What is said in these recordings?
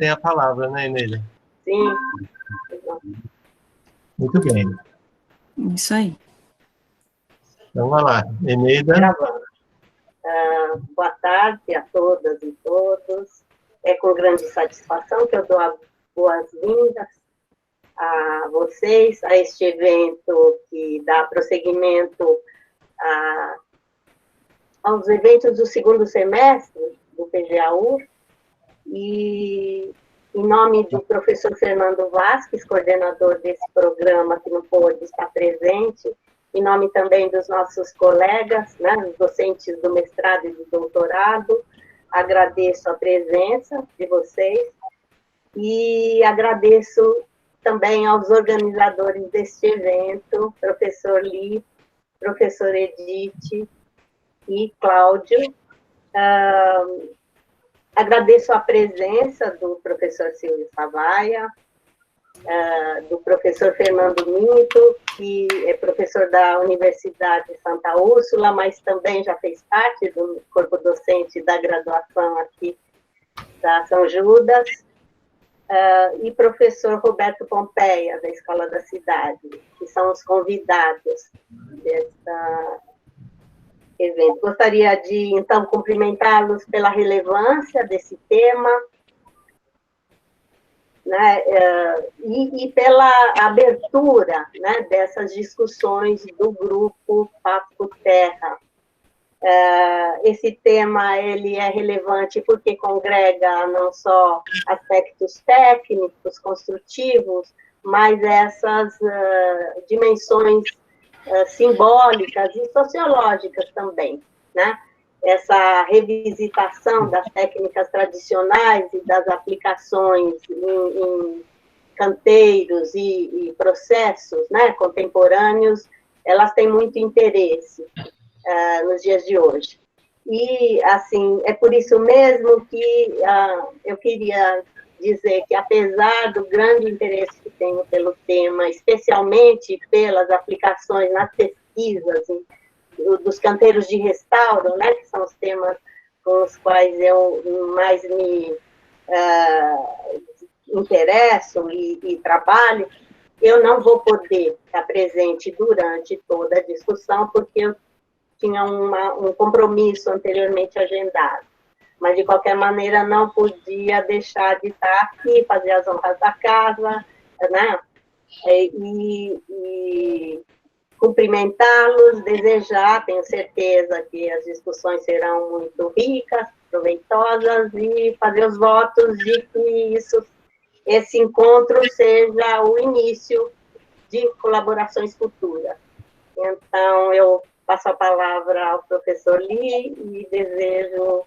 tem a palavra, né, Eneida? Sim. Muito bem. Isso aí. Então, vai lá, Eneida. Gravando. Boa tarde a todas e todos. É com grande satisfação que eu dou as boas-vindas a vocês, a este evento que dá prosseguimento aos eventos do segundo semestre do PGAU, e em nome do professor Fernando Vasques, coordenador desse programa que não pôde estar presente, em nome também dos nossos colegas, né, os docentes do mestrado e do doutorado, agradeço a presença de vocês e agradeço também aos organizadores deste evento, professor Li, professor Edith e Cláudio. Agradeço a presença do professor Silvio Savaia, do professor Fernando Minto, que é professor da Universidade Santa Úrsula, mas também já fez parte do corpo docente da graduação aqui da São Judas, e professor Roberto Pompeia, da Escola da Cidade, que são os convidados desta evento. Gostaria de, então, cumprimentá-los pela relevância desse tema, né, e pela abertura, né, dessas discussões do grupo Papo Terra. Esse tema ele é relevante porque congrega não só aspectos técnicos, construtivos, mas essas dimensões simbólicas e sociológicas também, né? Essa revisitação das técnicas tradicionais e das aplicações em canteiros e processos, né, contemporâneos, elas têm muito interesse nos dias de hoje. E, assim, é por isso mesmo que eu queria dizer que, apesar do grande interesse que tenho pelo tema, especialmente pelas aplicações nas pesquisas dos canteiros de restauro, né, que são os temas com os quais eu mais me interesso e trabalho, eu não vou poder estar presente durante toda a discussão, porque eu tinha um compromisso anteriormente agendado. Mas, de qualquer maneira, não podia deixar de estar aqui, fazer as honras da casa, né? E cumprimentá-los, desejar, tenho certeza que as discussões serão muito ricas, proveitosas, e fazer os votos de que esse encontro seja o início de colaborações futuras. Então, eu passo a palavra ao professor Li e desejo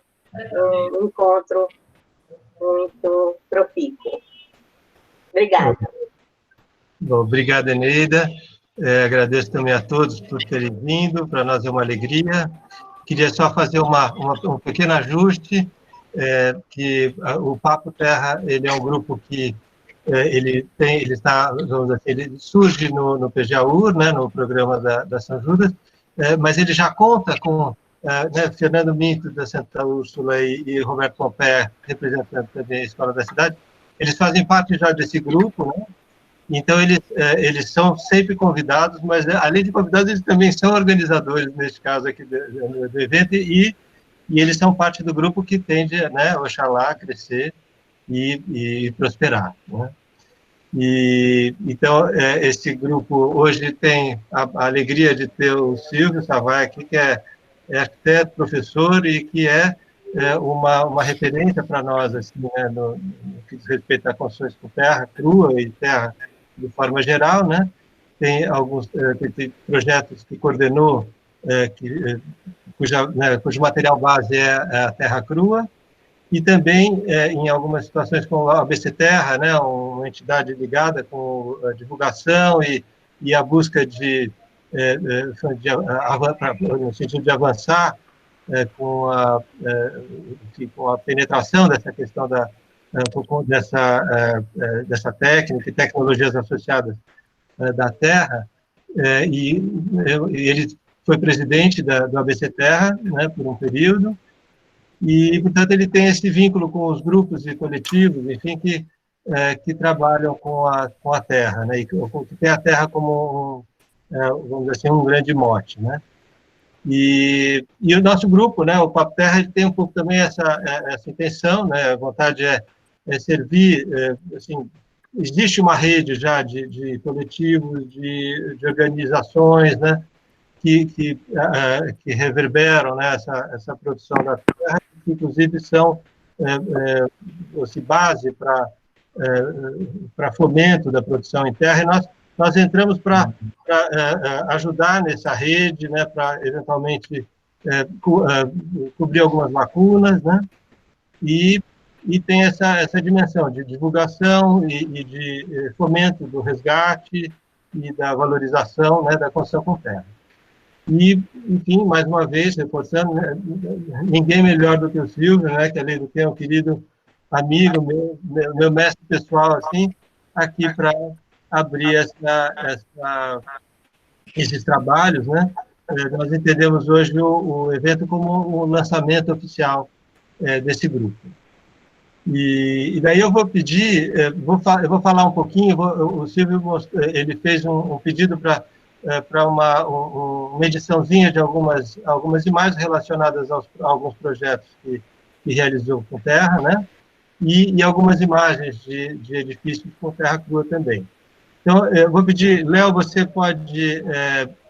um encontro muito profícuo. Obrigada. Bom, obrigado, Eneida. Agradeço também a todos por terem vindo, para nós é uma alegria. Queria só fazer um pequeno ajuste, que o Papo Terra ele é um grupo que ele surge no PGAU, né, no programa da São Judas, mas ele já conta com né, Fernando Minto, da Santa Úrsula, e Roberto Pompeia, representando também a Escola da Cidade. Eles fazem parte já desse grupo, né? Então, eles são sempre convidados, mas, além de convidados, eles também são organizadores, neste caso aqui do evento, e eles são parte do grupo que tende, né, oxalá, a crescer e prosperar, né? Então, esse grupo hoje tem a alegria de ter o Silvio Savaia aqui, que é arquiteto, professor, e que é uma referência para nós, assim, né, no que diz respeito a construções com terra crua e terra de forma geral, né? Tem alguns tem projetos que coordenou, cujo material base é a terra crua, e também, em algumas situações, com a ABC Terra, né, uma entidade ligada com a divulgação e a busca no sentido de avançar com a penetração dessa questão dessa técnica e tecnologias associadas da Terra, e ele foi presidente do ABC Terra, né, por um período, E, portanto, ele tem esse vínculo com os grupos e coletivos, enfim, que trabalham com a terra, né? E que tem a terra como, vamos dizer assim, um grande mote, né? E o nosso grupo, né, o Papo Terra, ele tem um pouco também essa intenção, né? A vontade é servir, assim, existe uma rede já de coletivos, de organizações, né? Que reverberam, né, essa produção da terra, que inclusive são base para fomento da produção em terra, e nós entramos para ajudar nessa rede, né, para eventualmente cobrir algumas lacunas, né, e tem essa dimensão de divulgação e de fomento do resgate e da valorização, né, da construção com terra. E, enfim, mais uma vez, reforçando, né, ninguém melhor do que o Silvio, né, que além do que é um querido amigo, meu mestre pessoal, assim, aqui para abrir esses trabalhos, né? Nós entendemos hoje o evento como o lançamento oficial desse grupo. E daí eu vou pedir, eu vou falar um pouquinho, o Silvio ele fez um pedido para uma ediçãozinha de algumas imagens relacionadas a alguns projetos que realizou com terra, né? E algumas imagens de edifícios com terra crua também. Então, eu vou pedir, Léo, você pode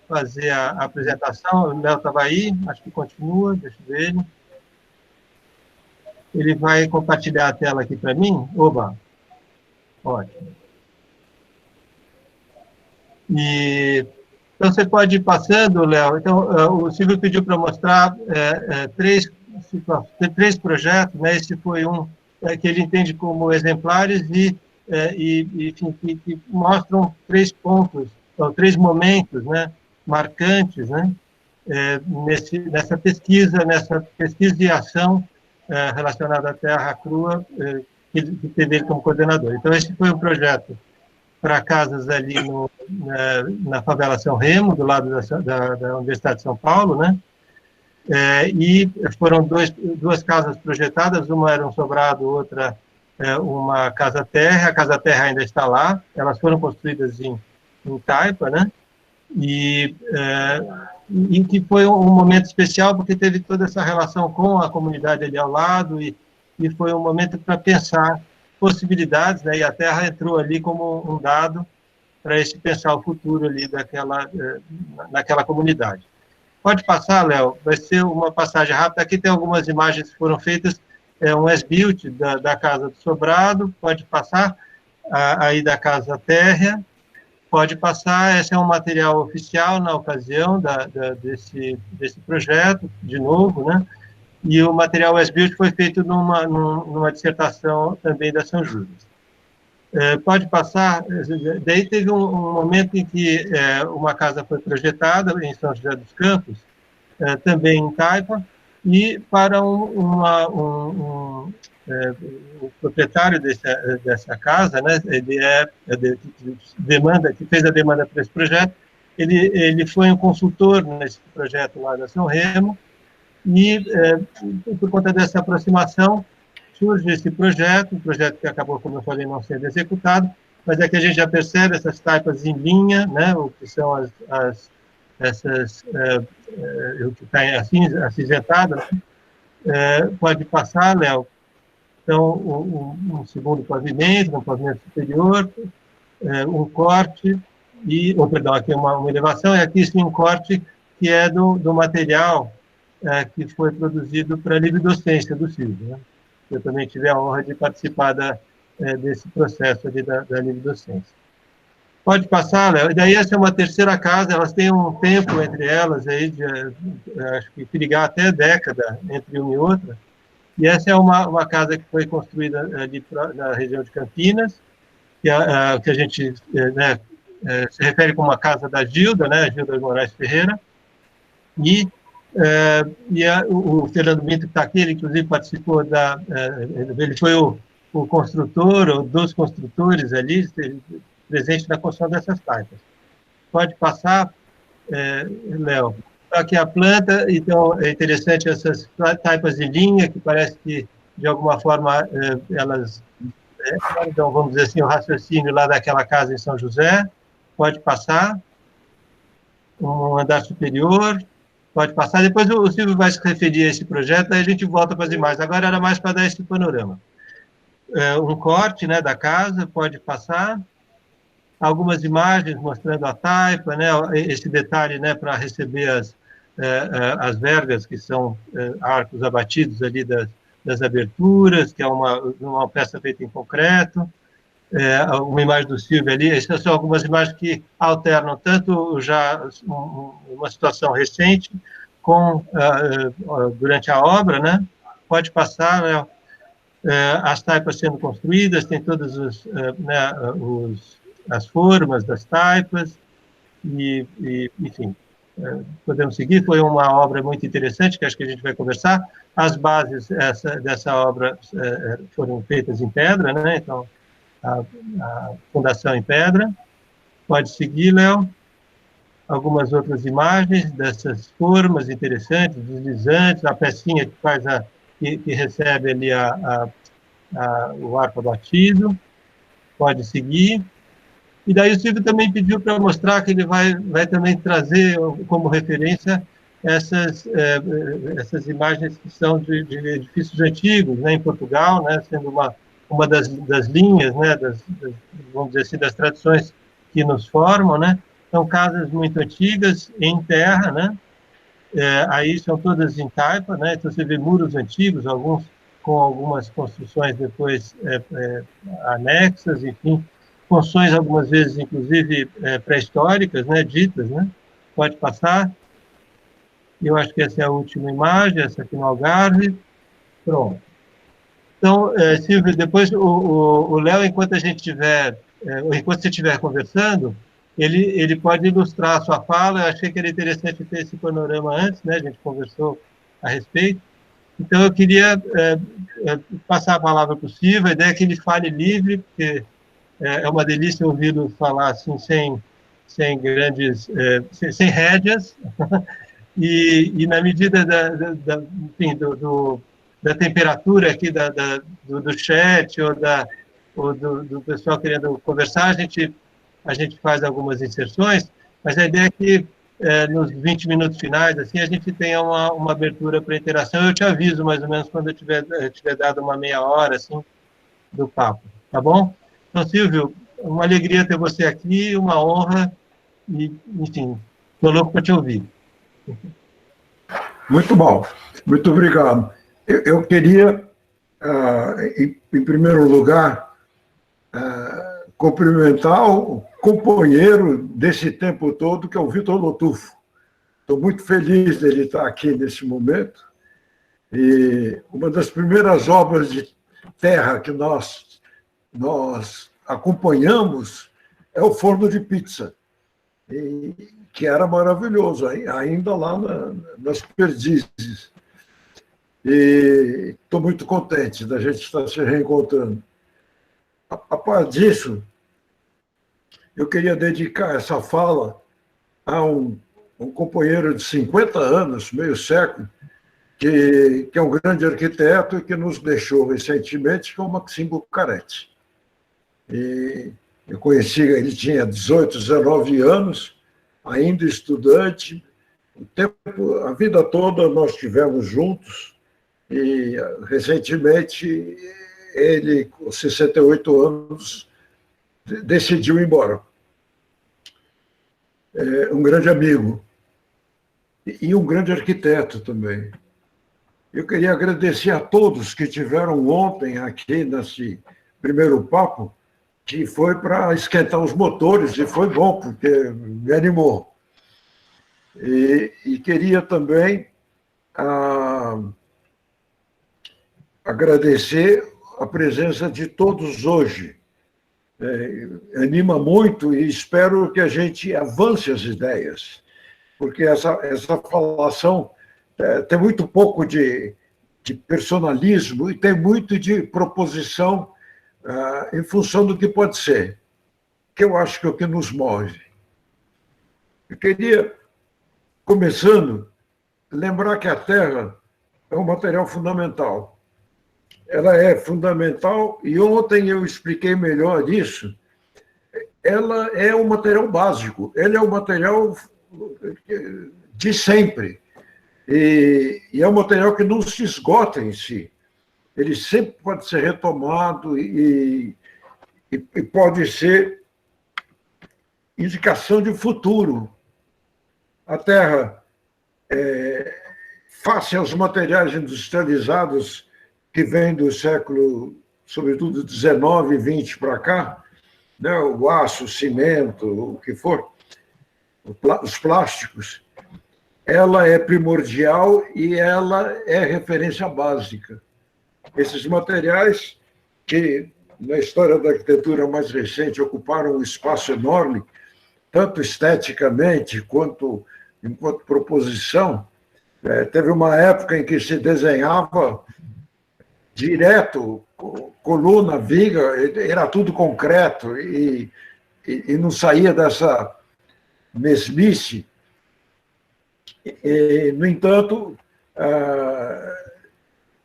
fazer a apresentação. O Léo estava aí, acho que continua, deixa eu ver ele. Ele vai compartilhar a tela aqui para mim. Oba! Ótimo. Então, você pode ir passando, Léo. Então, o Silvio pediu para mostrar três projetos, né? Esse foi um que ele entende como exemplares enfim, que mostram 3 pontos, ou 3 momentos, né, marcantes, né, nessa pesquisa e ação relacionada à terra crua, que teve ele como coordenador. Então, esse foi um projeto para casas ali na favela São Remo, do lado da Universidade de São Paulo, né? E foram duas casas projetadas, uma era um sobrado, outra uma casa-terra. A casa-terra ainda está lá, elas foram construídas em Taipa, né? E que foi um momento especial, porque teve toda essa relação com a comunidade ali ao lado, e foi um momento para pensar possibilidades, né? E a terra entrou ali como um dado para esse pensar o futuro ali naquela comunidade. Pode passar, Léo, vai ser uma passagem rápida. Aqui tem algumas imagens que foram feitas, um as-built da Casa do Sobrado, pode passar, aí da Casa Térrea, pode passar, esse é um material oficial na ocasião desse projeto, de novo, né? E o material as-built foi feito numa dissertação também da São Judas. Pode passar, daí teve um momento em que uma casa foi projetada em São José dos Campos, também em Taipa, e para o proprietário dessa casa, né, ele que fez a demanda para esse projeto, ele foi um consultor nesse projeto lá da São Remo, e por conta dessa aproximação, surge esse projeto, um projeto que acabou, como eu falei, não sendo executado, mas é que a gente já percebe essas taipas em linha, né, o que são o que está acinzentado, né? Pode passar, Léo. Então, um segundo pavimento, um pavimento superior, um corte, perdão, aqui uma elevação, e aqui sim um corte que é do material que foi produzido para a livre docência do Silvio, né? Eu também tive a honra de participar desse processo ali da livre docência. Pode passar, Léo. E daí essa é uma terceira casa, elas têm um tempo entre elas, aí acho que ligar até década entre uma e outra. E essa é uma casa que foi construída ali na região de Campinas, que a gente se refere como a casa da Gilda, né, Gilda Moraes Ferreira. E o Fernando Minto, que está aqui, ele inclusive participou ele foi o construtor, ou dos construtores ali, presente na construção dessas taipas. Pode passar, Léo. Só que a planta, então, é interessante essas taipas de linha, que parece que, de alguma forma, elas então, vamos dizer assim, o raciocínio lá daquela casa em São José. Pode passar. Um andar superior. Pode passar. Depois o Silvio vai se referir a esse projeto, aí a gente volta para as imagens. Agora era mais para dar esse panorama. Um corte, né, da casa, pode passar. Algumas imagens mostrando a taipa, né, esse detalhe, né, para receber as vergas, que são arcos abatidos ali das aberturas, que é uma peça feita em concreto. Uma imagem do Silvio ali. Essas são algumas imagens que alternam tanto já uma situação recente com durante a obra, né? Pode passar, né? As taipas sendo construídas, tem todas as formas das taipas, enfim, podemos seguir. Foi uma obra muito interessante, que acho que a gente vai conversar. As bases dessa obra foram feitas em pedra, né? Então, a fundação em pedra. Pode seguir, Léo. Algumas outras imagens dessas formas interessantes, deslizantes, a pecinha que faz que recebe ali o arco abatido. Pode seguir. E daí o Silvio também pediu para mostrar que ele vai também trazer como referência essas imagens que são de edifícios antigos, né, em Portugal, né, sendo uma das linhas, né, vamos dizer assim, das tradições que nos formam, né. São casas muito antigas, em terra, né, aí são todas em taipa, né, então você vê muros antigos, alguns com algumas construções depois anexas, enfim, construções algumas vezes, inclusive, pré-históricas, né, ditas, né. Pode passar. Eu acho que essa é a última imagem, essa aqui no Algarve. Pronto. Então, Silvio, depois o Léo, enquanto enquanto você estiver conversando, ele pode ilustrar a sua fala. Eu achei que era interessante ter esse panorama antes, né? A gente conversou a respeito. Então, eu queria passar a palavra para o Silvio. A ideia é que ele fale livre, porque é uma delícia ouvi-lo falar assim, sem grandes, sem rédeas, e na medida enfim, da temperatura aqui do chat ou do pessoal querendo conversar, a gente faz algumas inserções, mas a ideia é que nos 20 minutos finais, assim, a gente tenha uma abertura para interação. Eu te aviso mais ou menos quando eu tiver dado uma meia hora, assim, do papo, tá bom? Então, Silvio, uma alegria ter você aqui, uma honra, e, enfim, estou louco para te ouvir. Muito bom, muito obrigado. Eu queria, em primeiro lugar, cumprimentar o companheiro desse tempo todo, que é o Vitor Lotufo. Estou muito feliz dele estar aqui nesse momento. E uma das primeiras obras de terra que nós acompanhamos é o forno de pizza, que era maravilhoso, ainda lá nas Perdizes. E estou muito contente da gente estar se reencontrando. A par disso, eu queria dedicar essa fala a um companheiro de 50 anos, meio século, que é um grande arquiteto e que nos deixou recentemente, que é o Maxime Bucarete. E eu conheci, ele tinha 18, 19 anos, ainda estudante. A vida toda nós estivemos juntos e, recentemente, ele, com 68 anos, decidiu ir embora. Um grande amigo e um grande arquiteto também. Eu queria agradecer a todos que tiveram ontem aqui nesse primeiro papo, que foi para esquentar os motores, e foi bom, porque me animou. E queria também agradecer a presença de todos hoje. Anima muito e espero que a gente avance as ideias, porque essa falação tem muito pouco de personalismo e tem muito de proposição em função do que pode ser, que eu acho que é o que nos move. Eu queria começando, lembrar que a Terra é um material fundamental. Ela é fundamental, e ontem eu expliquei melhor isso. Ela é um material básico, ele é um material de sempre. E é um material que não se esgota em si. Ele sempre pode ser retomado e pode ser indicação de futuro. A Terra, face aos materiais industrializados que vêm do século, sobretudo, 19 e 20 para cá, né, o aço, o cimento, o que for, os plásticos, ela é primordial e ela é referência básica. Esses materiais que, na história da arquitetura mais recente, ocuparam um espaço enorme, tanto esteticamente quanto enquanto proposição. Teve uma época em que se desenhava direto, coluna, viga, era tudo concreto e não saía dessa mesmice. No entanto,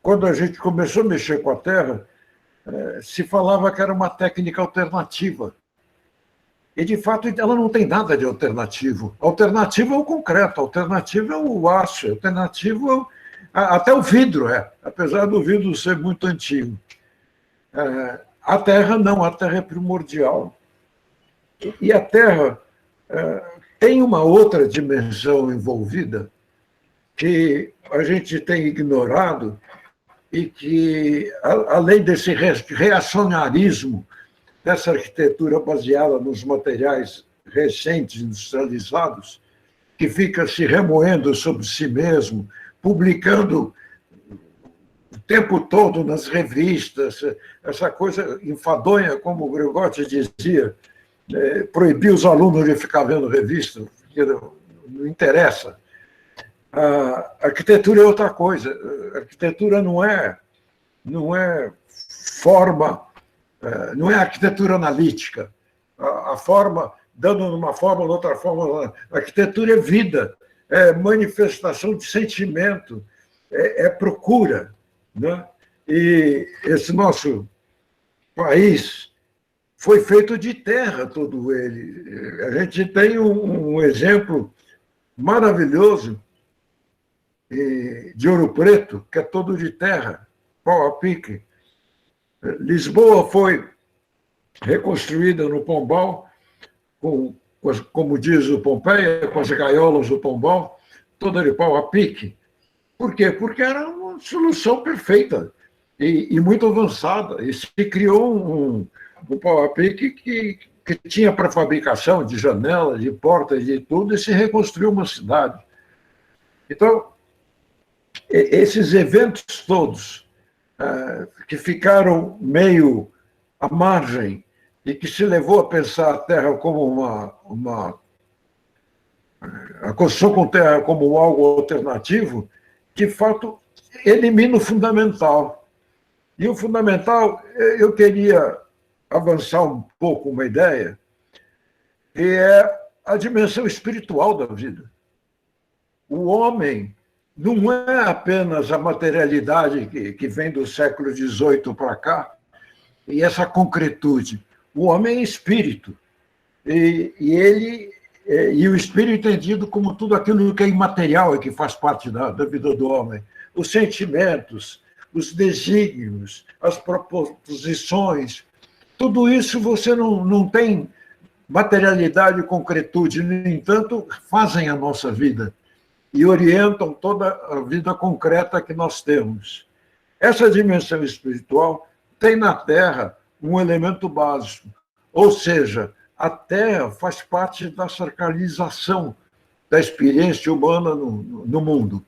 quando a gente começou a mexer com a Terra, se falava que era uma técnica alternativa. E, de fato, ela não tem nada de alternativo. Alternativo é o concreto, alternativo é o aço, alternativo até o vidro, apesar do vidro ser muito antigo. A Terra não, a Terra é primordial. E a Terra tem uma outra dimensão envolvida que a gente tem ignorado e que, além desse reacionarismo dessa arquitetura baseada nos materiais recentes, industrializados, que fica se remoendo sobre si mesmo, publicando o tempo todo nas revistas, essa coisa enfadonha, como o Gregótti dizia, proibir os alunos de ficar vendo revista, porque não interessa. A arquitetura é outra coisa. A arquitetura não é forma, não é arquitetura analítica. A forma, dando uma forma, outra forma. A arquitetura é vida, é manifestação de sentimento, é procura. Né? E esse nosso país foi feito de terra, todo ele. A gente tem um exemplo maravilhoso de Ouro Preto, que é todo de terra, pau a pique. Lisboa foi reconstruída no Pombal, como diz o Pompeia, com as gaiolas do Pombal, toda de pau a pique. Por quê? Porque era uma solução perfeita e muito avançada. E se criou um pau a pique que tinha pré-fabricação de janelas, de portas, de tudo, e se reconstruiu uma cidade. Então, esses eventos todos que ficaram meio à margem e que se levou a pensar a Terra como a construção com terra como algo alternativo, de fato, elimina o fundamental. E o fundamental, eu queria avançar um pouco uma ideia, que é a dimensão espiritual da vida. O homem não é apenas a materialidade que vem do século XVIII para cá, e essa concretude. O homem é espírito. E o espírito é entendido como tudo aquilo que é imaterial e que faz parte da vida do homem. Os sentimentos, os desígnios, as proposições, tudo isso você não tem materialidade e concretude, no entanto, fazem a nossa vida e orientam toda a vida concreta que nós temos. Essa dimensão espiritual tem na Terra um elemento básico, ou seja, a Terra faz parte da sacralização da experiência humana no mundo.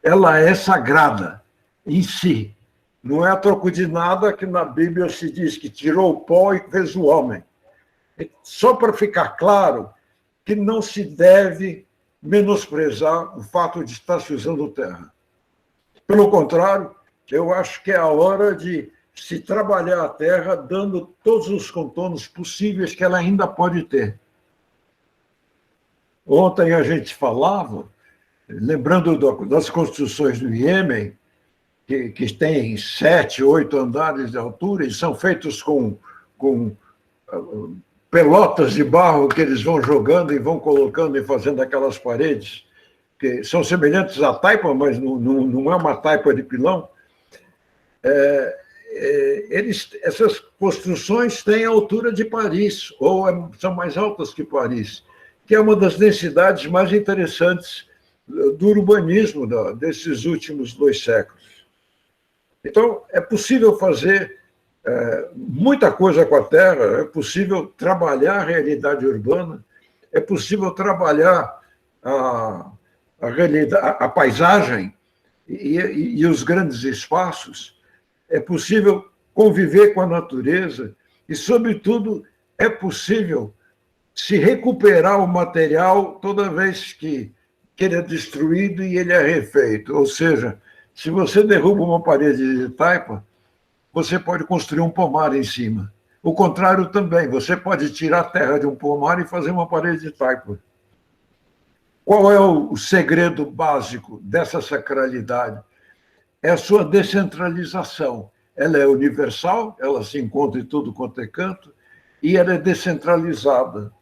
Ela é sagrada em si. Não é a troco de nada que na Bíblia se diz que tirou o pó e fez o homem. Só para ficar claro que não se deve menosprezar o fato de estar se usando terra. Pelo contrário, eu acho que é a hora de se trabalhar a terra dando todos os contornos possíveis que ela ainda pode ter. Ontem a gente falava, lembrando das construções do Iêmen, que têm 7, 8 andares de altura e são feitos com pelotas de barro que eles vão jogando e vão colocando e fazendo aquelas paredes, que são semelhantes à taipa, mas não é uma taipa de pilão. Essas construções têm a altura de Paris, ou são mais altas que Paris, que é uma das densidades mais interessantes do urbanismo desses últimos 2 séculos. Então, é possível fazer muita coisa com a Terra, é possível trabalhar a realidade urbana, é possível trabalhar a paisagem e os grandes espaços, é possível conviver com a natureza e, sobretudo, é possível se recuperar o material toda vez que ele é destruído e ele é refeito. Ou seja, se você derruba uma parede de taipa, você pode construir um pomar em cima. O contrário também, você pode tirar a terra de um pomar e fazer uma parede de taipa. Qual é o segredo básico dessa sacralidade? É a sua descentralização. Ela é universal, ela se encontra em tudo quanto é canto, e ela é descentralizada.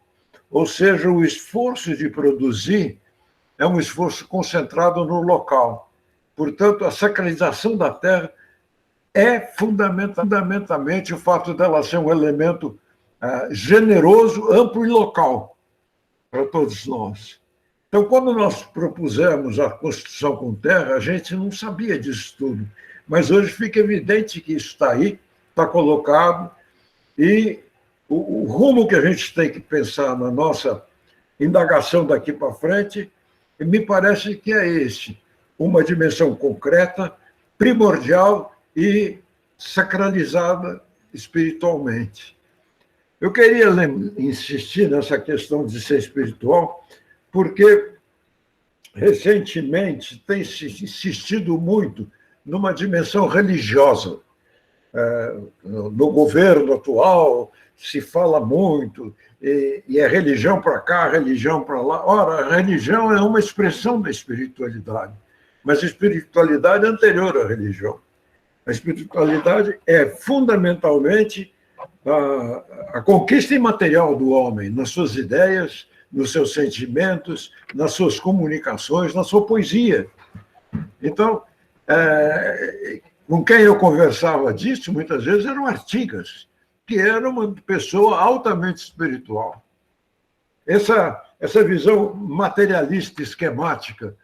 Ou seja, o esforço de produzir é um esforço concentrado no local. Portanto, a sacralização da terra é fundamentalmente o fato dela ser um elemento generoso, amplo e local para todos nós. Então, quando nós propusemos a construção com terra, a gente não sabia disso tudo. Mas hoje fica evidente que isso está aí, está colocado, e o rumo que a gente tem que pensar na nossa indagação daqui para frente, me parece que é esse, uma dimensão concreta, primordial e sacralizada espiritualmente. Eu queria insistir nessa questão de ser espiritual, porque recentemente tem se insistido muito numa dimensão religiosa. No governo atual se fala muito, e é religião para cá, religião para lá. Ora, a religião é uma expressão da espiritualidade, mas a espiritualidade é anterior à religião. A espiritualidade é fundamentalmente a conquista imaterial do homem, nas suas ideias, nos seus sentimentos, nas suas comunicações, na sua poesia. Então, com quem eu conversava disso, muitas vezes eram Artigas, que era uma pessoa altamente espiritual. Essa visão materialista, esquemática,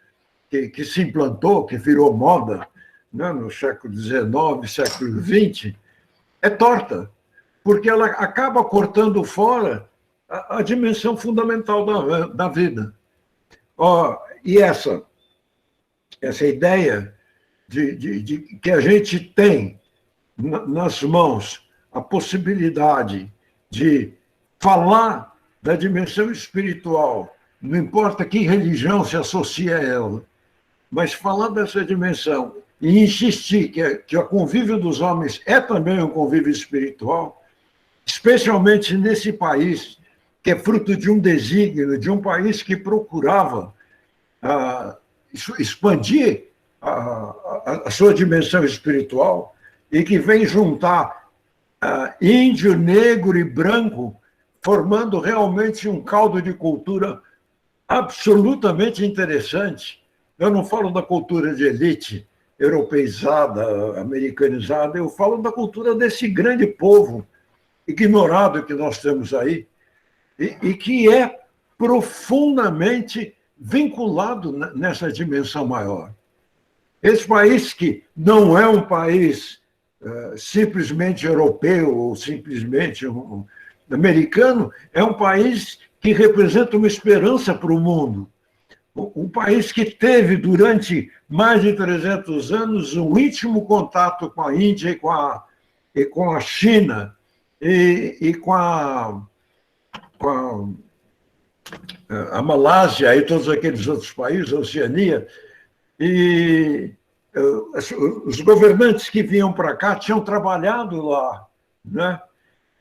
que se implantou, que virou moda, né, no século XIX, século XX, é torta, porque ela acaba cortando fora a dimensão fundamental da vida. E essa ideia de que a gente tem nas mãos a possibilidade de falar da dimensão espiritual, não importa que religião se associa a ela, mas falar dessa dimensão e insistir que o convívio dos homens é também um convívio espiritual, especialmente nesse país, que é fruto de um desígnio, de um país que procurava expandir a sua dimensão espiritual e que vem juntar índio, negro e branco, formando realmente um caldo de cultura absolutamente interessante. Eu não falo da cultura de elite europeizada, americanizada, eu falo da cultura desse grande povo ignorado que nós temos aí, e que é profundamente vinculado nessa dimensão maior. Esse país, que não é um país simplesmente europeu ou simplesmente americano, é um país que representa uma esperança para o mundo. Um país que teve, durante mais de 300 anos, um íntimo contato com a Índia e com a China e com a Malásia e todos aqueles outros países, a Oceania, e os governantes que vinham para cá tinham trabalhado lá, né?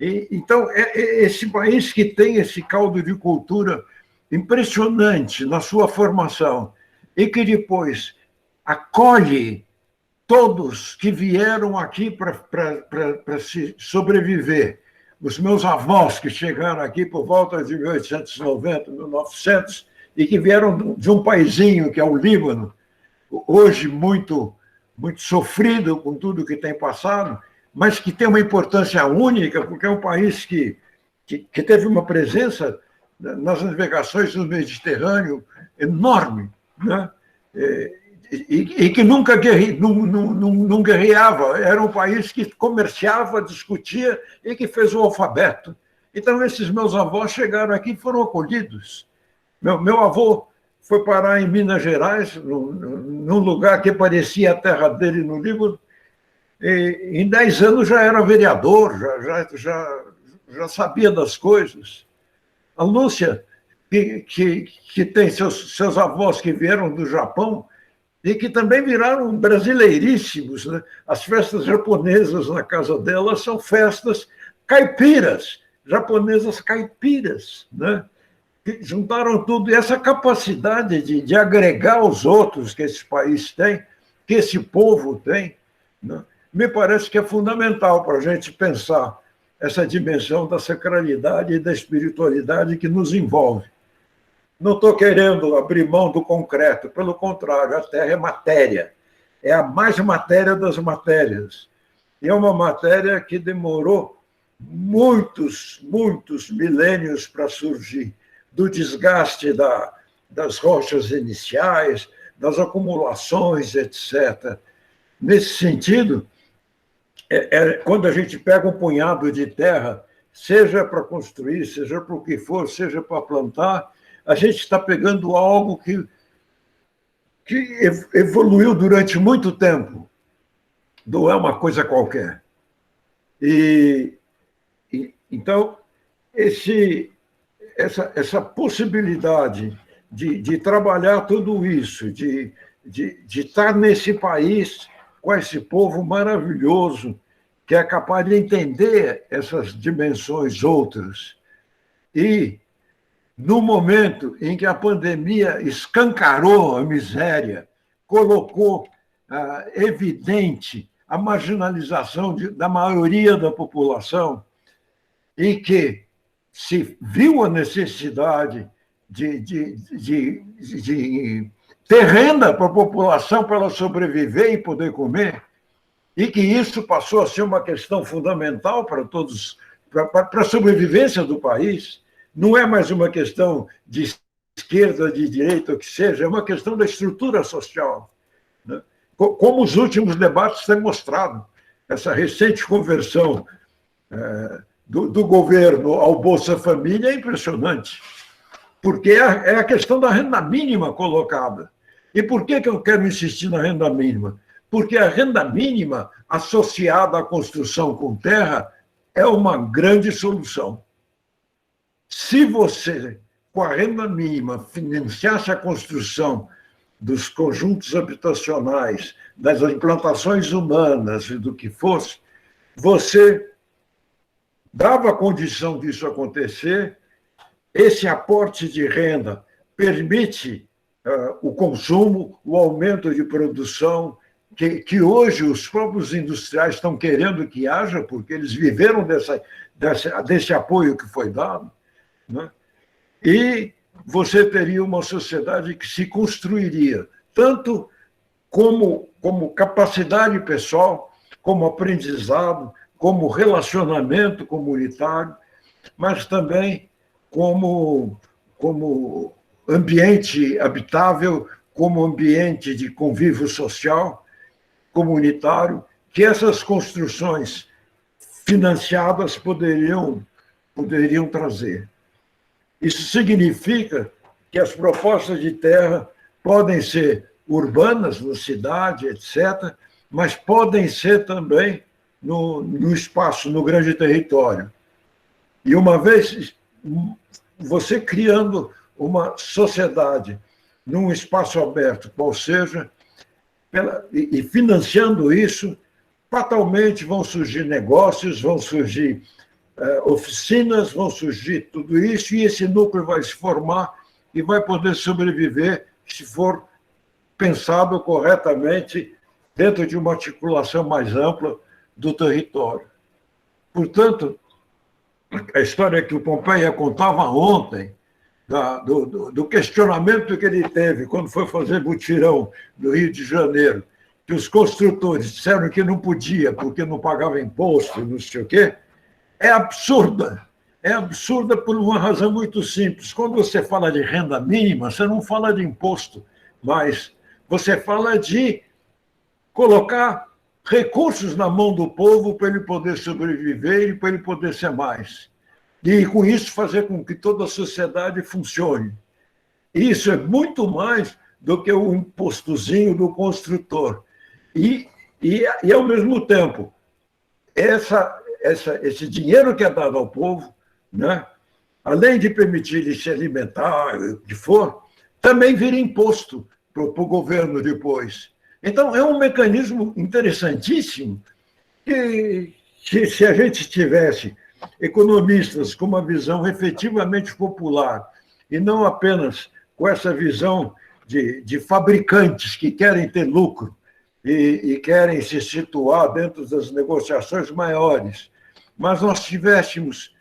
Então, é esse país que tem esse caldo de cultura impressionante na sua formação e que depois acolhe todos que vieram aqui para se sobreviver. Os meus avós que chegaram aqui por volta de 1890, 1900, e que vieram de um paizinho que é o Líbano, hoje muito sofrido com tudo que tem passado, mas que tem uma importância única, porque é um país que teve uma presença nas navegações do Mediterrâneo enorme, né? E que nunca não guerreava, era um país que comerciava, discutia e que fez o alfabeto. Então, esses meus avós chegaram aqui e foram acolhidos. Meu avô foi parar em Minas Gerais, num lugar que parecia a terra dele no Líbano, e em 10 anos já era vereador, já sabia das coisas. A Lúcia, que tem seus avós que vieram do Japão e que também viraram brasileiríssimos, né? As festas japonesas na casa dela são festas caipiras, japonesas caipiras, né? Que juntaram tudo. E essa capacidade de agregar os outros que esse país tem, que esse povo tem, né? Me parece que é fundamental para a gente pensar essa dimensão da sacralidade e da espiritualidade que nos envolve. Não estou querendo abrir mão do concreto, pelo contrário, a Terra é matéria, é a mais matéria das matérias. E é uma matéria que demorou muitos milênios para surgir, do desgaste das rochas iniciais, das acumulações, etc. Nesse sentido, quando a gente pega um punhado de terra, seja para construir, seja para o que for, seja para plantar, a gente está pegando algo que evoluiu durante muito tempo. Não é uma coisa qualquer. Então, essa possibilidade de trabalhar tudo isso, de estar nesse país com esse povo maravilhoso, que é capaz de entender essas dimensões outras. E, no momento em que a pandemia escancarou a miséria, colocou evidente a marginalização da maioria da população, e que se viu a necessidade de ter renda para a população para ela sobreviver e poder comer, e que isso passou a ser uma questão fundamental para todos, para a sobrevivência do país. Não é mais uma questão de esquerda, de direita, o que seja, é uma questão da estrutura social, né? Como os últimos debates têm mostrado, essa recente conversão do governo ao Bolsa Família é impressionante, porque é a questão da renda mínima colocada. E por que eu quero insistir na renda mínima? Porque a renda mínima associada à construção com terra é uma grande solução. Se você, com a renda mínima, financiasse a construção dos conjuntos habitacionais, das implantações humanas e do que fosse, você dava a condição disso acontecer, esse aporte de renda permite o consumo, o aumento de produção, que hoje os próprios industriais estão querendo que haja, porque eles viveram desse apoio que foi dado, né? E você teria uma sociedade que se construiria, tanto como capacidade pessoal, como aprendizado, como relacionamento comunitário, mas também como ambiente habitável, como ambiente de convívio social, comunitário, que essas construções financiadas poderiam trazer. Isso significa que as propostas de terra podem ser urbanas, na cidade, etc., mas podem ser também no espaço, no grande território. E uma vez você criando uma sociedade num espaço aberto, qual seja, e financiando isso, fatalmente vão surgir negócios, vão surgir oficinas, vão surgir tudo isso, e esse núcleo vai se formar e vai poder sobreviver se for pensado corretamente dentro de uma articulação mais ampla do território. Portanto, a história que o Pompeia contava ontem, do questionamento que ele teve quando foi fazer mutirão no Rio de Janeiro, que os construtores disseram que não podia porque não pagava imposto, não sei o quê, é absurda. É absurda por uma razão muito simples. Quando você fala de renda mínima, você não fala de imposto, mas você fala de colocar recursos na mão do povo para ele poder sobreviver e para ele poder ser mais. E, com isso, fazer com que toda a sociedade funcione. Isso é muito mais do que o impostozinho do construtor. E ao mesmo tempo, esse dinheiro que é dado ao povo, né, além de permitir ele se alimentar, o que for, também vira imposto para o governo depois. Então, é um mecanismo interessantíssimo que se a gente tivesse economistas com uma visão efetivamente popular e não apenas com essa visão de fabricantes que querem ter lucro e querem se situar dentro das negociações maiores, mas nós tivéssemos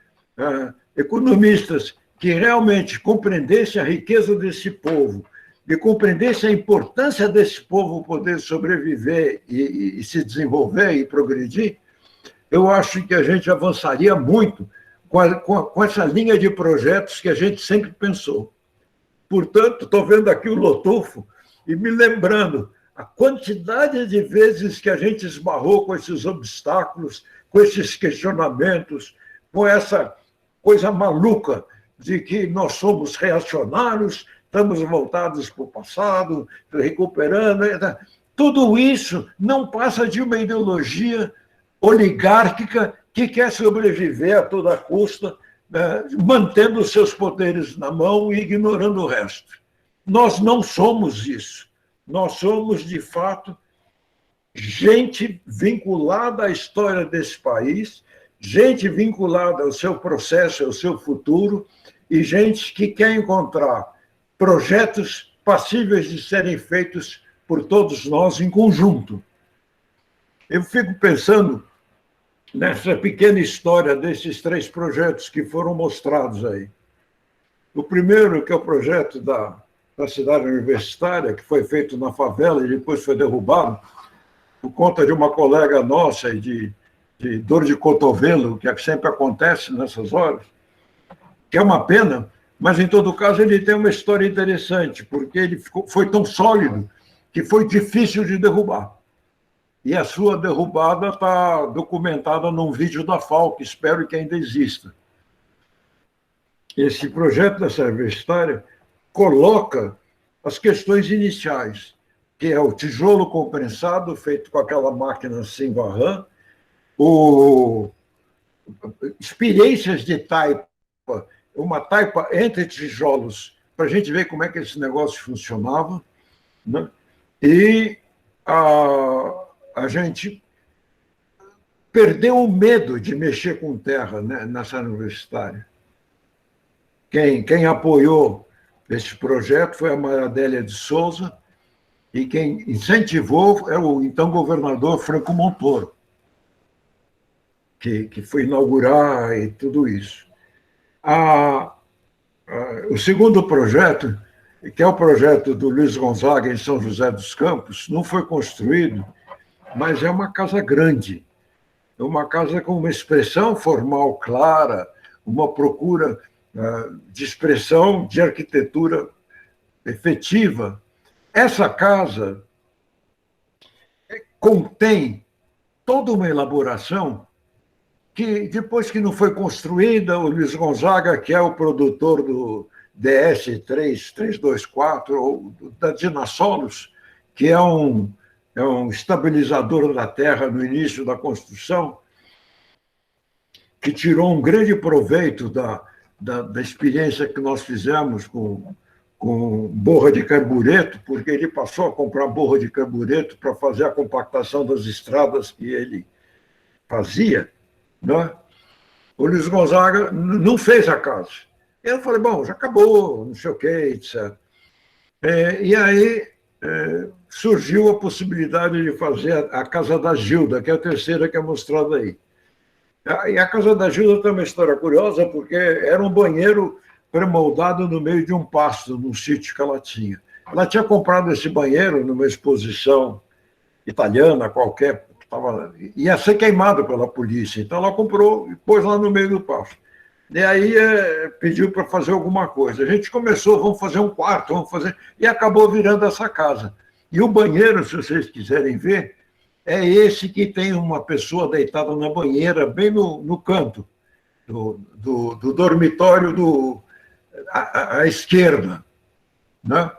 economistas que realmente compreendessem a riqueza desse povo e compreendessem a importância desse povo poder sobreviver e se desenvolver e progredir, eu acho que a gente avançaria muito com essa linha de projetos que a gente sempre pensou. Portanto, estou vendo aqui o Lotufo e me lembrando a quantidade de vezes que a gente esbarrou com esses obstáculos, com esses questionamentos, com essa coisa maluca de que nós somos reacionários, estamos voltados para o passado, recuperando. Tudo isso não passa de uma ideologia oligárquica que quer sobreviver a toda custa, mantendo os seus poderes na mão e ignorando o resto. Nós não somos isso. Nós somos, de fato, gente vinculada à história desse país, gente vinculada ao seu processo, ao seu futuro, e gente que quer encontrar projetos passíveis de serem feitos por todos nós em conjunto. Eu fico pensando nessa pequena história desses 3 projetos que foram mostrados aí. O primeiro, que é o projeto da cidade universitária, que foi feito na favela e depois foi derrubado, por conta de uma colega nossa de dor de cotovelo, que sempre acontece nessas horas, que é uma pena, mas, em todo caso, ele tem uma história interessante, porque ele foi tão sólido que foi difícil de derrubar. E a sua derrubada está documentada num vídeo da FAO, que espero que ainda exista. Esse projeto dessa universitária coloca as questões iniciais, que é o tijolo compensado, feito com aquela máquina Simvaran, experiências de taipa, uma taipa entre tijolos, para a gente ver como é que esse negócio funcionava, né? E a gente perdeu o medo de mexer com terra, né, nessa universitária. Quem apoiou esse projeto foi a Maradélia de Souza, e quem incentivou é o então governador Franco Montoro, que foi inaugurar e tudo isso. O segundo projeto, que é o projeto do Luiz Gonzaga em São José dos Campos, não foi construído, mas é uma casa grande, é uma casa com uma expressão formal clara, uma procura de expressão de arquitetura efetiva. Essa casa contém toda uma elaboração que, depois que não foi construída, o Luiz Gonzaga, que é o produtor do DS-3324, ou da Dinasolos, que é um estabilizador da terra no início da construção, que tirou um grande proveito da experiência que nós fizemos com borra de carbureto, porque ele passou a comprar borra de carbureto para fazer a compactação das estradas que ele fazia, né? O Luiz Gonzaga não fez a casa. Eu falei, bom, já acabou, não sei o quê, etc. E aí surgiu a possibilidade de fazer a Casa da Gilda, que é a terceira que é mostrada aí. E a Casa da Gilda tem uma história curiosa, porque era um banheiro pré-moldado no meio de um pasto, num sítio que ela tinha. Ela tinha comprado esse banheiro numa exposição italiana qualquer, ia ser queimado pela polícia, então ela comprou e pôs lá no meio do pasto. E aí pediu para fazer alguma coisa. A gente começou, vamos fazer um quarto, vamos fazer... E acabou virando essa casa. E o banheiro, se vocês quiserem ver, é esse que tem uma pessoa deitada na banheira, bem no canto do dormitório à esquerda. Né?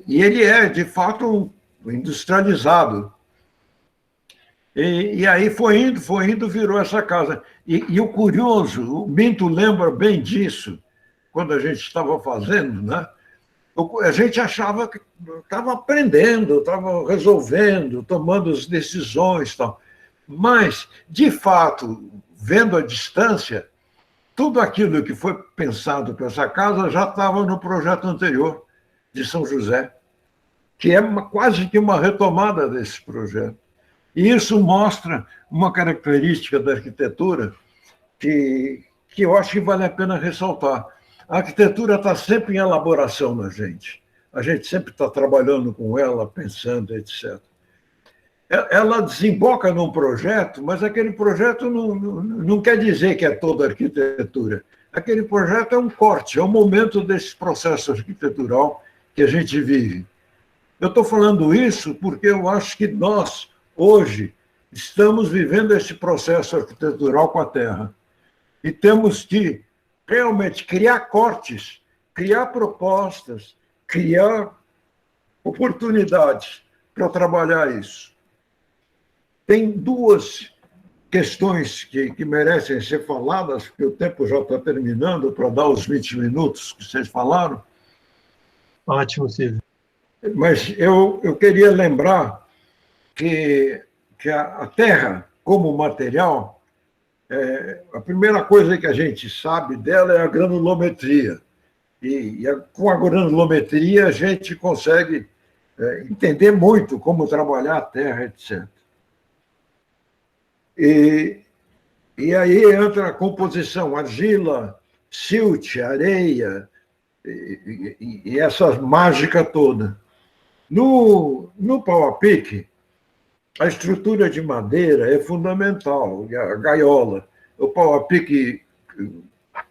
E ele é, de fato, industrializado. E aí foi indo, virou essa casa. E o curioso, o Minto lembra bem disso, quando a gente estava fazendo, né? A gente achava que estava aprendendo, estava resolvendo, tomando as decisões. Tal. Mas, de fato, vendo a distância, tudo aquilo que foi pensado para essa casa já estava no projeto anterior de São José, que é quase que uma retomada desse projeto. E isso mostra uma característica da arquitetura que eu acho que vale a pena ressaltar. A arquitetura está sempre em elaboração na gente. A gente sempre está trabalhando com ela, pensando, etc. Ela desemboca num projeto, mas aquele projeto não quer dizer que é toda arquitetura. Aquele projeto é um corte, é um momento desse processo arquitetural que a gente vive. Eu estou falando isso porque eu acho que nós, hoje, estamos vivendo esse processo arquitetural com a Terra. E temos que realmente criar cortes, criar propostas, criar oportunidades para trabalhar isso. Tem duas questões que merecem ser faladas, porque o tempo já está terminando, para dar os 20 minutos que vocês falaram. Ótimo, Silvio. Mas eu queria lembrar que a Terra, como material, a primeira coisa que a gente sabe dela é a granulometria. E com a granulometria a gente consegue entender muito como trabalhar a Terra, etc. E aí entra a composição, argila, silt, areia, e essa mágica toda. No pau a pique, a estrutura de madeira é fundamental, a gaiola. O pau a pique,